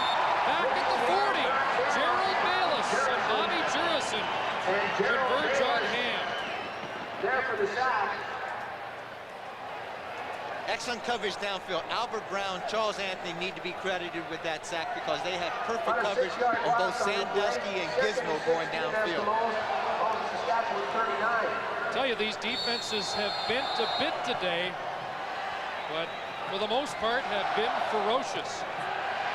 Back at the 40, Gerald Bayless and Bobby Jurison converge on Ham. There for the sack. Excellent coverage downfield. Albert Brown, Charles Anthony need to be credited with that sack because they have perfect coverage on both Sandusky and Gizmo going downfield. I tell you, these defenses have bent a bit today, but for the most part have been ferocious.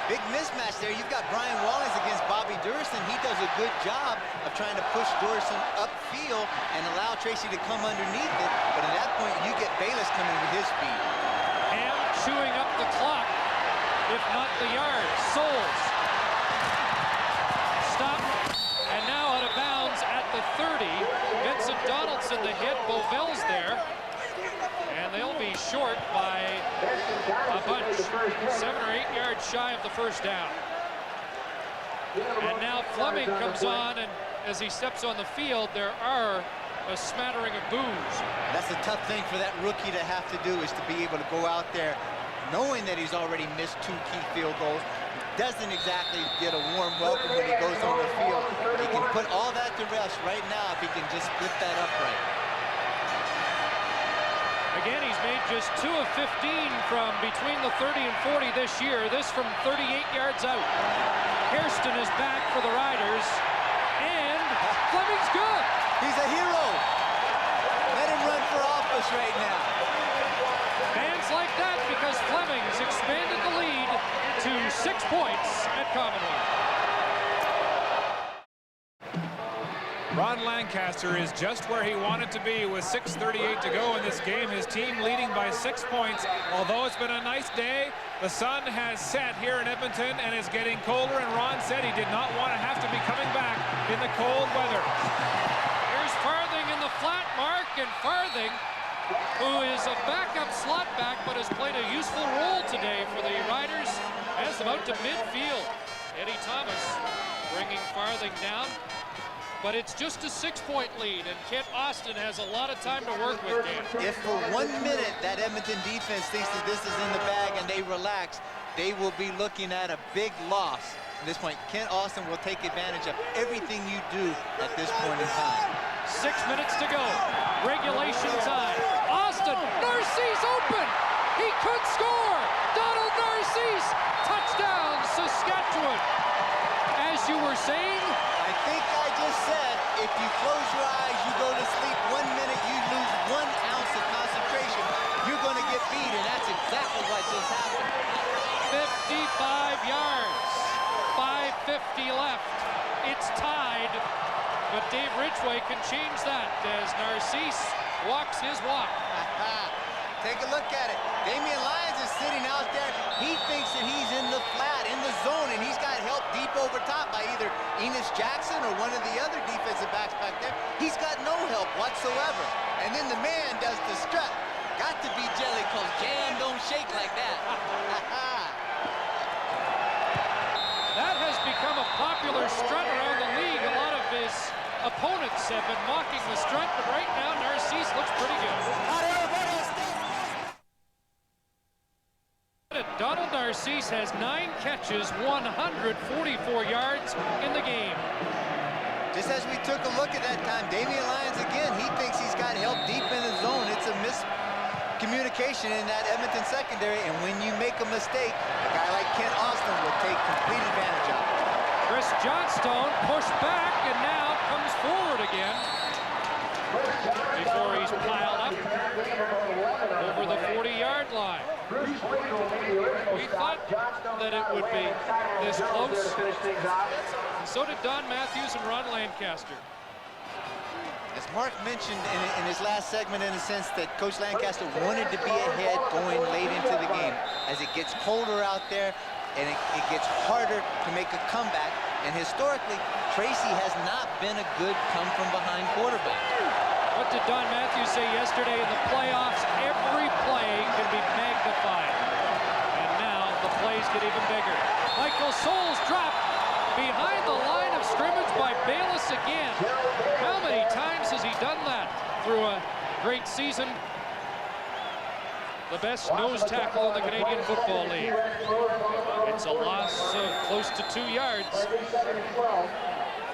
Big mismatch there. You've got Brian Wallings against Bobby Durison. He does a good job of trying to push Durison upfield and allow Tracy to come underneath it. But at that point, you get Bayless coming with his speed. Ham chewing up the clock, if not the yards. Souls. Stop. And now out of bounds at the 30. Vincent Donaldson the hit. Bovell's there. And they'll be short by a bunch. 7 or 8 yards shy of the first down. And now Fleming comes on, and as he steps on the field, there are a smattering of boos. That's a tough thing for that rookie to have to do, is to be able to go out there knowing that he's already missed 2 key field goals. Doesn't exactly get a warm welcome when he goes on the field. He can put all that to rest right now if he can just split that upright. Again, he's made just 2 of 15 from between the 30 and 40 this year. This from 38 yards out. Hairston is back for the Riders, and Fleming's good. He's a hero. Let him run for office right now. Fans like that because Fleming's expanded the lead to 6 points at Commonwealth. Ron Lancaster is just where he wanted to be with 6:38 to go in this game. His team leading by 6 points. Although it's been a nice day, the sun has set here in Edmonton and is getting colder, and Ron said he did not want to have to be coming back in the cold weather. Here's Farthing in the flat mark, and Farthing, who is a backup slot back but has played a useful role today for the Riders, has them out to midfield. Eddie Thomas bringing Farthing down. But it's just a 6-point lead, and Kent Austin has a lot of time to work with, Dan. If for 1 minute that Edmonton defense thinks that this is in the bag and they relax, they will be looking at a big loss. At this point, Kent Austin will take advantage of everything you do at this point in time. 6 minutes to go. Regulation time. Austin, Narcisse open. He could score. Donald Narcisse, touchdown, Saskatchewan. As you were saying, I think I just said, if you close your eyes, you go to sleep 1 minute, you lose 1 ounce of concentration, you're going to get beat, and that's exactly what just happened. 55 yards, 5:50 left. It's tied, but Dave Ridgway can change that as Narcisse walks his walk. Take a look at it. Damian Lyons is sitting out there. He thinks that he's in the flat, in the zone, and he's got help deep over top by either Enos Jackson or one of the other defensive backs back there. He's got no help whatsoever. And then the man does the strut. Got to be jelly, because jam don't shake like that. That has become a popular strut around the league. A lot of his opponents have been mocking the strut, but right now Narcisse looks pretty good. Donald Narcisse has 9 catches, 144 yards in the game. Just as we took a look at that time, Damian Lyons, again, he thinks he's got help deep in the zone. It's a miscommunication in that Edmonton secondary, and when you make a mistake, a guy like Ken Austin will take complete advantage of it. Chris Johnstone pushed back and now comes forward again before he's piled up over the 40-yard line. We thought that it would be this close. And so did Don Matthews and Ron Lancaster. As Mark mentioned in his last segment, in a sense that Coach Lancaster wanted to be ahead going late into the game. As it gets colder out there and it gets harder to make a comeback. And historically, Tracy has not been a good come-from-behind quarterback. What did Don Matthews say yesterday in the playoffs? Every play can be magnified. And now the plays get even bigger. Michael Souls dropped behind the line of scrimmage by Bayless again. How many times has he done that through a great season? The best nose tackle in the Canadian Football League. It's a loss of close to 2 yards.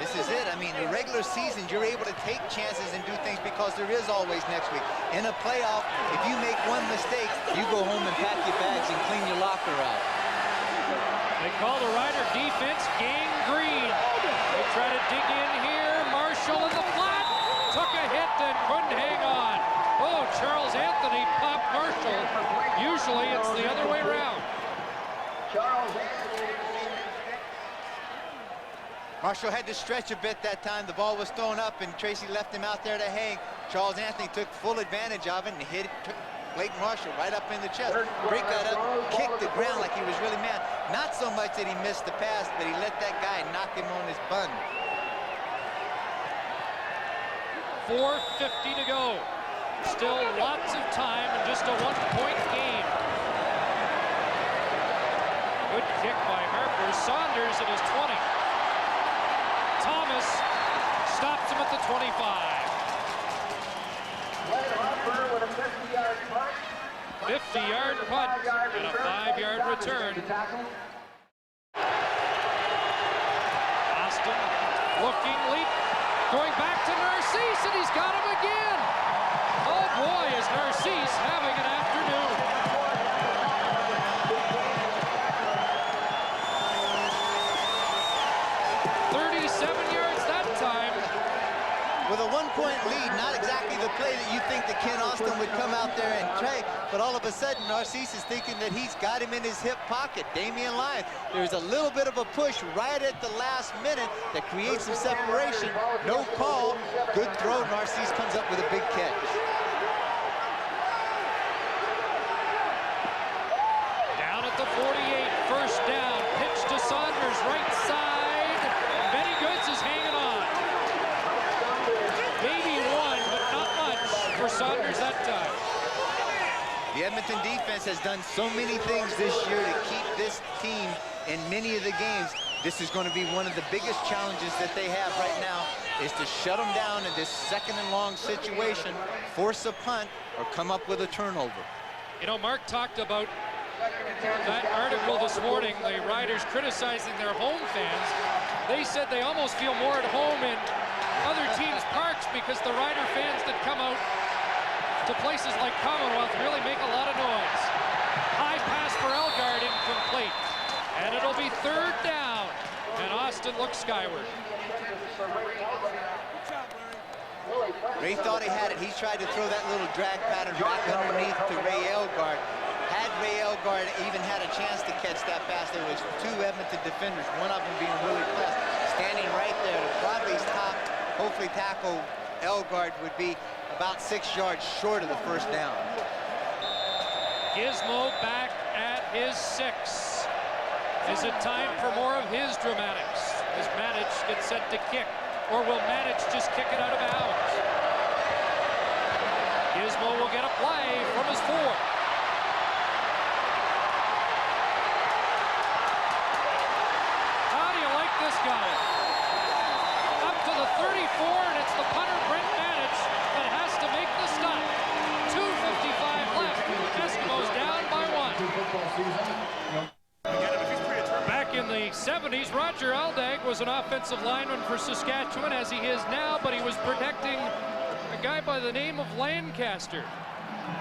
This is it. I mean, the regular season, you're able to take chances and do things because there is always next week. In a playoff, if you make one mistake, you go home and pack your bags and clean your locker out. They call the Rider defense gangrene. They try to dig in here. Marshall in the flat. Took a hit and couldn't hang on. Oh, Charles Anthony popped Marshall. Usually it's the other way around. Marshall had to stretch a bit that time. The ball was thrown up and Tracy left him out there to hang. Charles Anthony took full advantage of it and hit Blake Marshall right up in the chest. Brick got up, kicked the ground like he was really mad. Not so much that he missed the pass, but he let that guy knock him on his bun. 4:50 to go. Still lots of time and just a one-point game. Good kick by Harper. Saunders at his 20. Thomas stops him at the 25. 50-yard punt and a 5-yard return. Austin looking, leap, going back to Narcisse, and he's got him again. Oh boy, is Narcisse having an afternoon. With a one-point lead, not exactly the play that you think that Ken Austin would come out there and try, but all of a sudden, Narcisse is thinking that he's got him in his hip pocket. Damian Lyons, there's a little bit of a push right at the last minute that creates some separation. No call, good throw. Narcisse comes up with a big catch. Down at the 48, first down, pitch to Saunders, right side. Benny Goods is hanging on. Maybe one, but not much for Saunders that time. The Edmonton defense has done so many things this year to keep this team in many of the games. This is going to be one of the biggest challenges that they have right now, is to shut them down in this second and long situation, force a punt, or come up with a turnover. You know, Mark talked about that article this morning, the Riders criticizing their home fans. They said they almost feel more at home in other teams' parks because the Rider fans that come out to places like Commonwealth really make a lot of noise. High pass for Elgard, incomplete. And it'll be third down. And Austin looks skyward. Ray thought he had it. He tried to throw that little drag pattern back underneath to Ray Elgard. Had Ray Elgard even had a chance to catch that pass, there was two Edmonton defenders, one of them being really fast, standing right there to probably stop, hopefully tackle Elgard would be about 6 yards short of the first down. Gizmo back at his 6. Is it time for more of his dramatics? As Manic gets set to kick, or will Manic just kick it out of bounds? Gizmo will get a play from his 4. How do you like this guy? Up to the 34, and it's the punter, Brent Manic, that has to make the stop. 2:55 left. Eskimos down by 1. Back in the 70s, Roger Aldag was was an offensive lineman for Saskatchewan, as he is now, but he was protecting a guy by the name of Lancaster.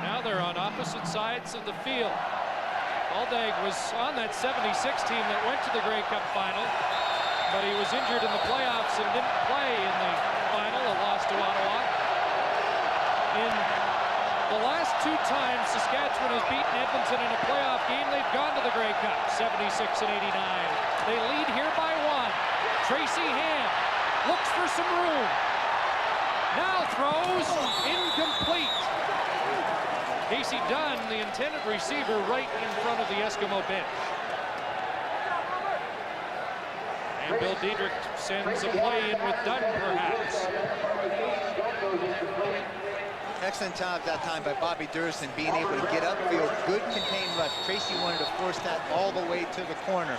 Now they're on opposite sides of the field. Aldag was on that 76 team that went to the Grey Cup final, but he was injured in the playoffs and didn't play in the final, a loss to Ottawa. In the last 2 times Saskatchewan has beaten Edmonton in a playoff game, they've gone to the Grey Cup, 76 and 89. They lead here by 1. Tracy Ham looks for some room. Now throws, incomplete. Casey Dunn, the intended receiver, right in front of the Eskimo bench. And Bill Diedrich sends a play in with Dunn, perhaps. Excellent job that time by Bobby Durson, being able to get upfield. Good contained rush. Tracy wanted to force that all the way to the corner.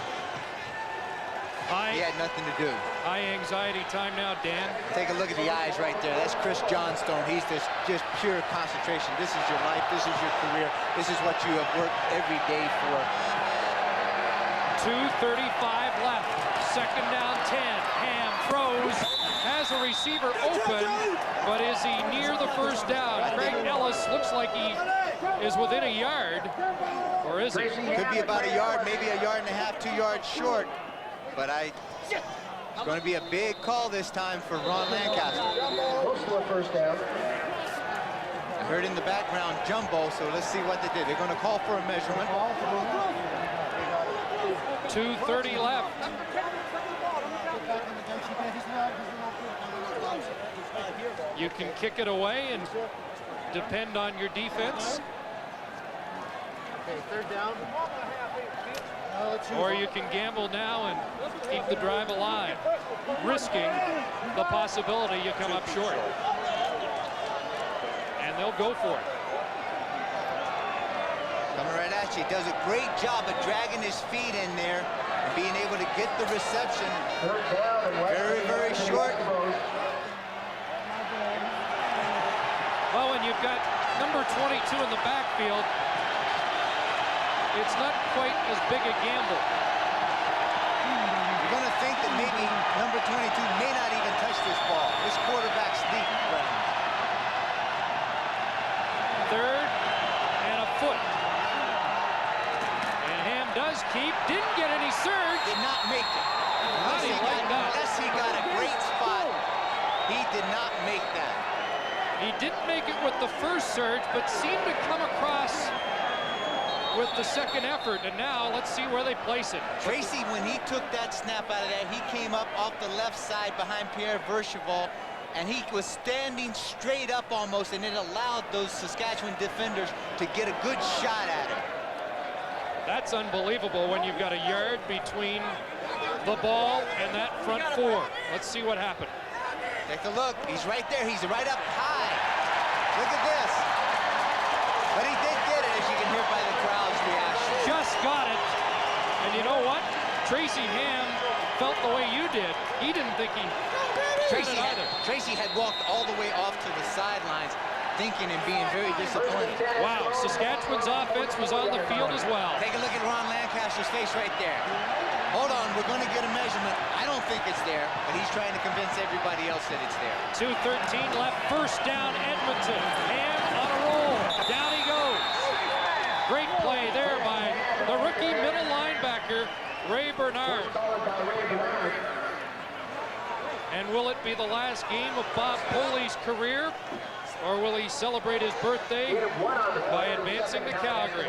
He had nothing to do. High anxiety time now, Dan. Take a look at the eyes right there. That's Chris Johnstone. He's just pure concentration. This is your life. This is your career. This is what you have worked every day for. 2:35 left. Second down, 10. Ham throws, has a receiver open, but is he near the first down? Craig Ellis looks like he is within a yard, or is he? Could be about a yard, maybe a yard and a half, 2 yards short. But it's going to be a big call this time for Ron Lancaster. I heard in the background jumbo, so let's see what they did. They're going to call for a measurement. 2:30 left. You can kick it away and depend on your defense. Okay, 3rd down. Or you can gamble now and keep the drive alive, risking the possibility you come up short. And they'll go for it. Coming right at you. He does a great job of dragging his feet in there and being able to get the reception. Very, very short. Well, when you've got number 22 in the backfield, it's not quite as big a gamble. You're going to think that maybe number 22 may not even touch this ball. This quarterback's deep. 3rd and a foot. And Ham does keep, didn't get any surge. Did not make it. Unless he got a great spot, he did not make that. He didn't make it with the first surge, but seemed to come across with the second effort, and now let's see where they place it. Tracy, when he took that snap out of there, he came up off the left side behind Pierre Vercheval, and he was standing straight up almost, and it allowed those Saskatchewan defenders to get a good shot at it. That's unbelievable when you've got a yard between the ball and that front 4. Let's see what happened. Take a look. He's right there. He's right up high. Look at this. But he did get it, as you can hear by the crowd's reaction. Just got it. And you know what? Tracy Ham felt the way you did. He didn't think he had it either. Tracy had walked all the way off to the sidelines, thinking and being very disappointed. Wow, Saskatchewan's offense was on the field as well. Take a look at Ron Lancaster's face right there. Hold on, we're going to get a measurement. I don't think it's there, but he's trying to convince everybody else that it's there. 2:13 left, first down Edmonton. Ham on a roll, down he goes. Great play there by the rookie middle linebacker, Ray Bernard. And will it be the last game of Bob Poley's career, or will he celebrate his birthday by advancing to Calgary?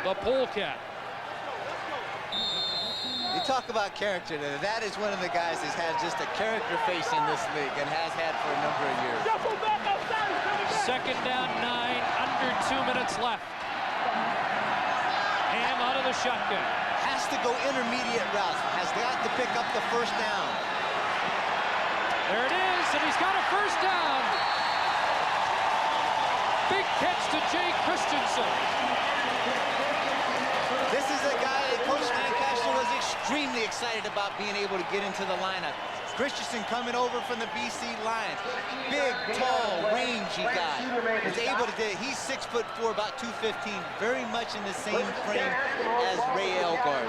The Polecat. You talk about character. That is one of the guys that's had just a character face in this league and has had for a number of years. Second down 9, under 2 minutes left. Ham out of the shotgun. Has to go intermediate routes. Has got to pick up the first down. There it is, and he's got a first down. Big catch to Jay Christensen. This is a guy that Coach Lancaster was extremely excited about being able to get into the lineup. Christensen coming over from the BC Lions. Big, tall rangy guy. Is able to do it. He's 6'4", about 215. Very much in the same frame as Ray Elgard.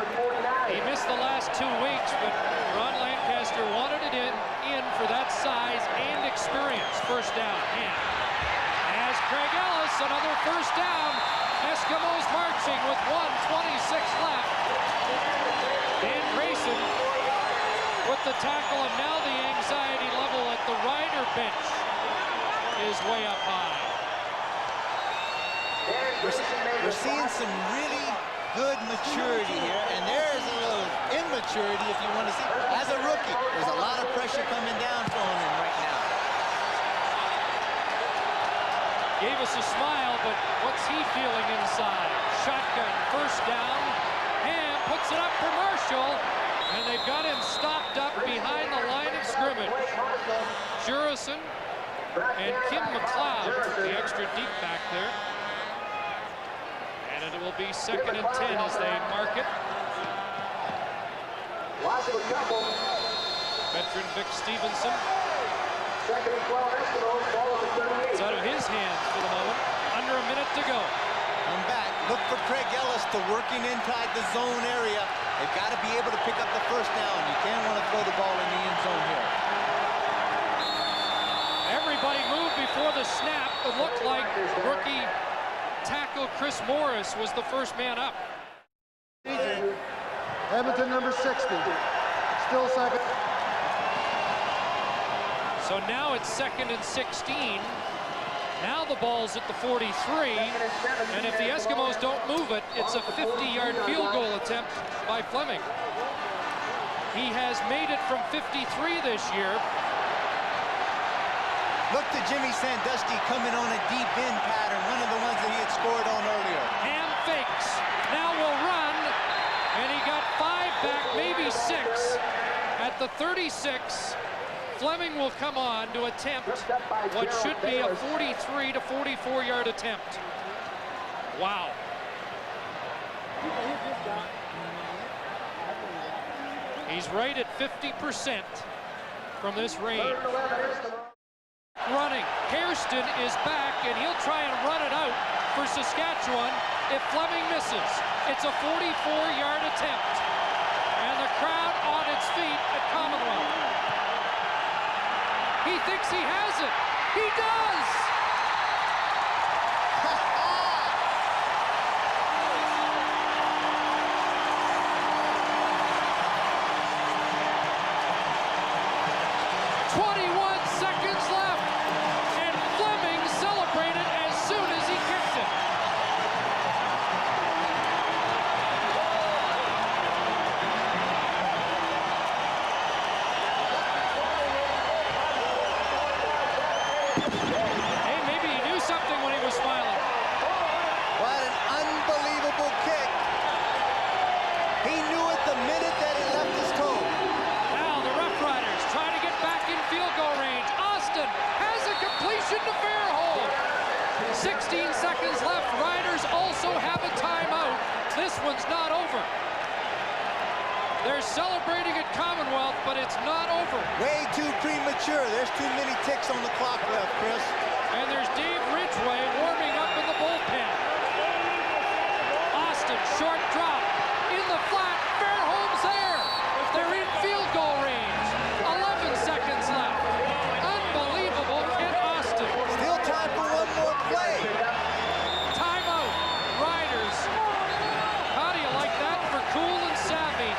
He missed the last 2 weeks, but Ron Lancaster wanted it in for that size and experience. First down, and as Craig Ellis, another first down. Eskimos marching with 1:26 left. Dan Grayson with the tackle, and now the anxiety level at the Rider bench is way up high. We're seeing some really good maturity here, and there's a little immaturity, if you want to see. As a rookie, there's a lot of pressure coming down from him right now. Gave us a smile, but what's he feeling inside? Shotgun, first down. Ham puts it up for Marshall, and they've got him stopped up behind the line of scrimmage. Jurison and Kim McLeod, the extra deep back there. And it will be 2nd and 10 as they mark it. Veteran Vic Stevenson. It's out of his hands for the moment. Under a minute to go. Come back. Look for Craig Ellis to working inside the zone area. They've got to be able to pick up the first down. You can't want to throw the ball in the end zone here. Everybody moved before the snap. It looked like rookie tackle Chris Morris was the first man up. Edmonton number 60. Still second. So now it's 2nd and 16. Now the ball's at the 43. And if the Eskimos don't move it, it's a 50-yard field goal attempt by Fleming. He has made it from 53 this year. Look to Jimmy Sandusky coming on a deep end pattern, one of the ones that he had scored on earlier. Ham fakes. Now will run. And he got 5 back, maybe 6. At the 36, Fleming will come on to attempt what should be a 43 to 44-yard attempt. Wow. He's right at 50% from this range. Running. Hairston is back, and he'll try and run it out for Saskatchewan if Fleming misses. It's a 44-yard attempt. And the crowd on its feet at Commonwealth. He thinks he has it. He does! Not over. They're celebrating at Commonwealth, but it's not over. Way too premature. There's too many ticks on the clock left, Chris. And there's Dave Ridgway warming up in the bullpen. Austin, short drop. In the flat, Fairholm's there. They're in field goal range. 11 seconds left. Unbelievable, Ken Austin. Still time for one more play. Timeout, Riders. How do you like that for cool and savvy?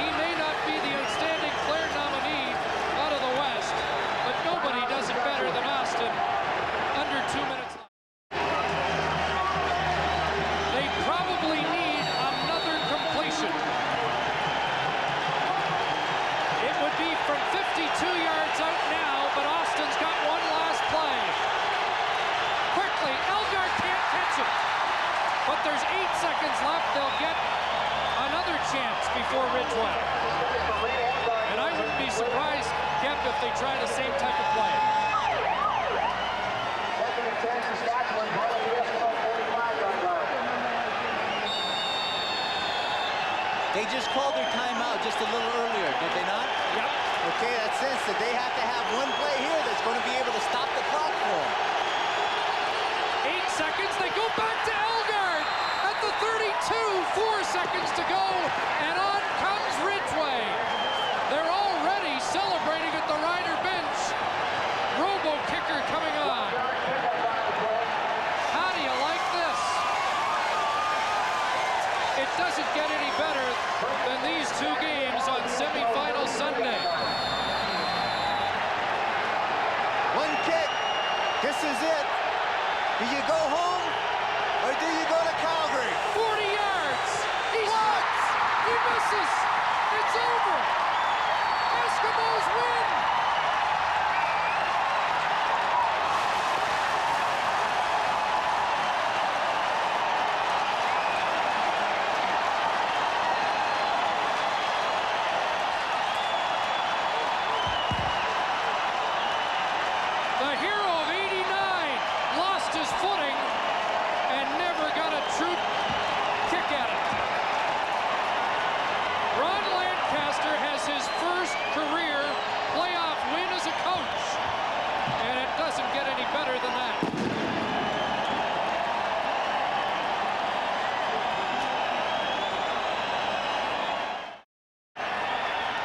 He may not be the outstanding player nominee out of the West, but nobody said they have to have one play here that's going to be able to stop the clock for them. 8 seconds, they go back to Elgard at the 32, 4 seconds to go, and on comes Ridgway. They're already celebrating at the Rider bench. Robokicker coming on. How do you like this? It doesn't get any better than these two games on semifinal Sunday. One kick. This is it. Do you go home or do you go to Calgary? 40 yards. He shoots. He misses. It's over. Eskimos win. The hero of '89 lost his footing and never got a true kick at it. Ron Lancaster has his first career playoff win as a coach, and it doesn't get any better than that.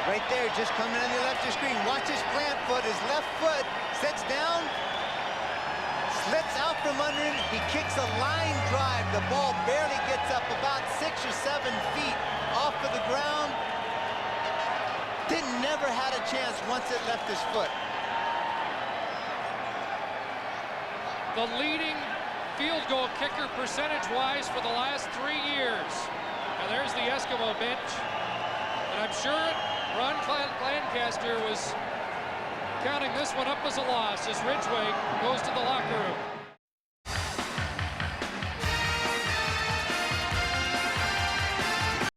Right there, just coming on the left of the screen. Watch his plant foot. His left foot sets down, slits out from under him. He kicks a line drive. The ball barely gets up about 6 or 7 feet off of the ground. Never had a chance once it left his foot. The leading field goal kicker percentage-wise for the last 3 years. And there's the Eskimo bench. And I'm sure Ron Lancaster was counting this one up as a loss as Ridgway goes to the locker room.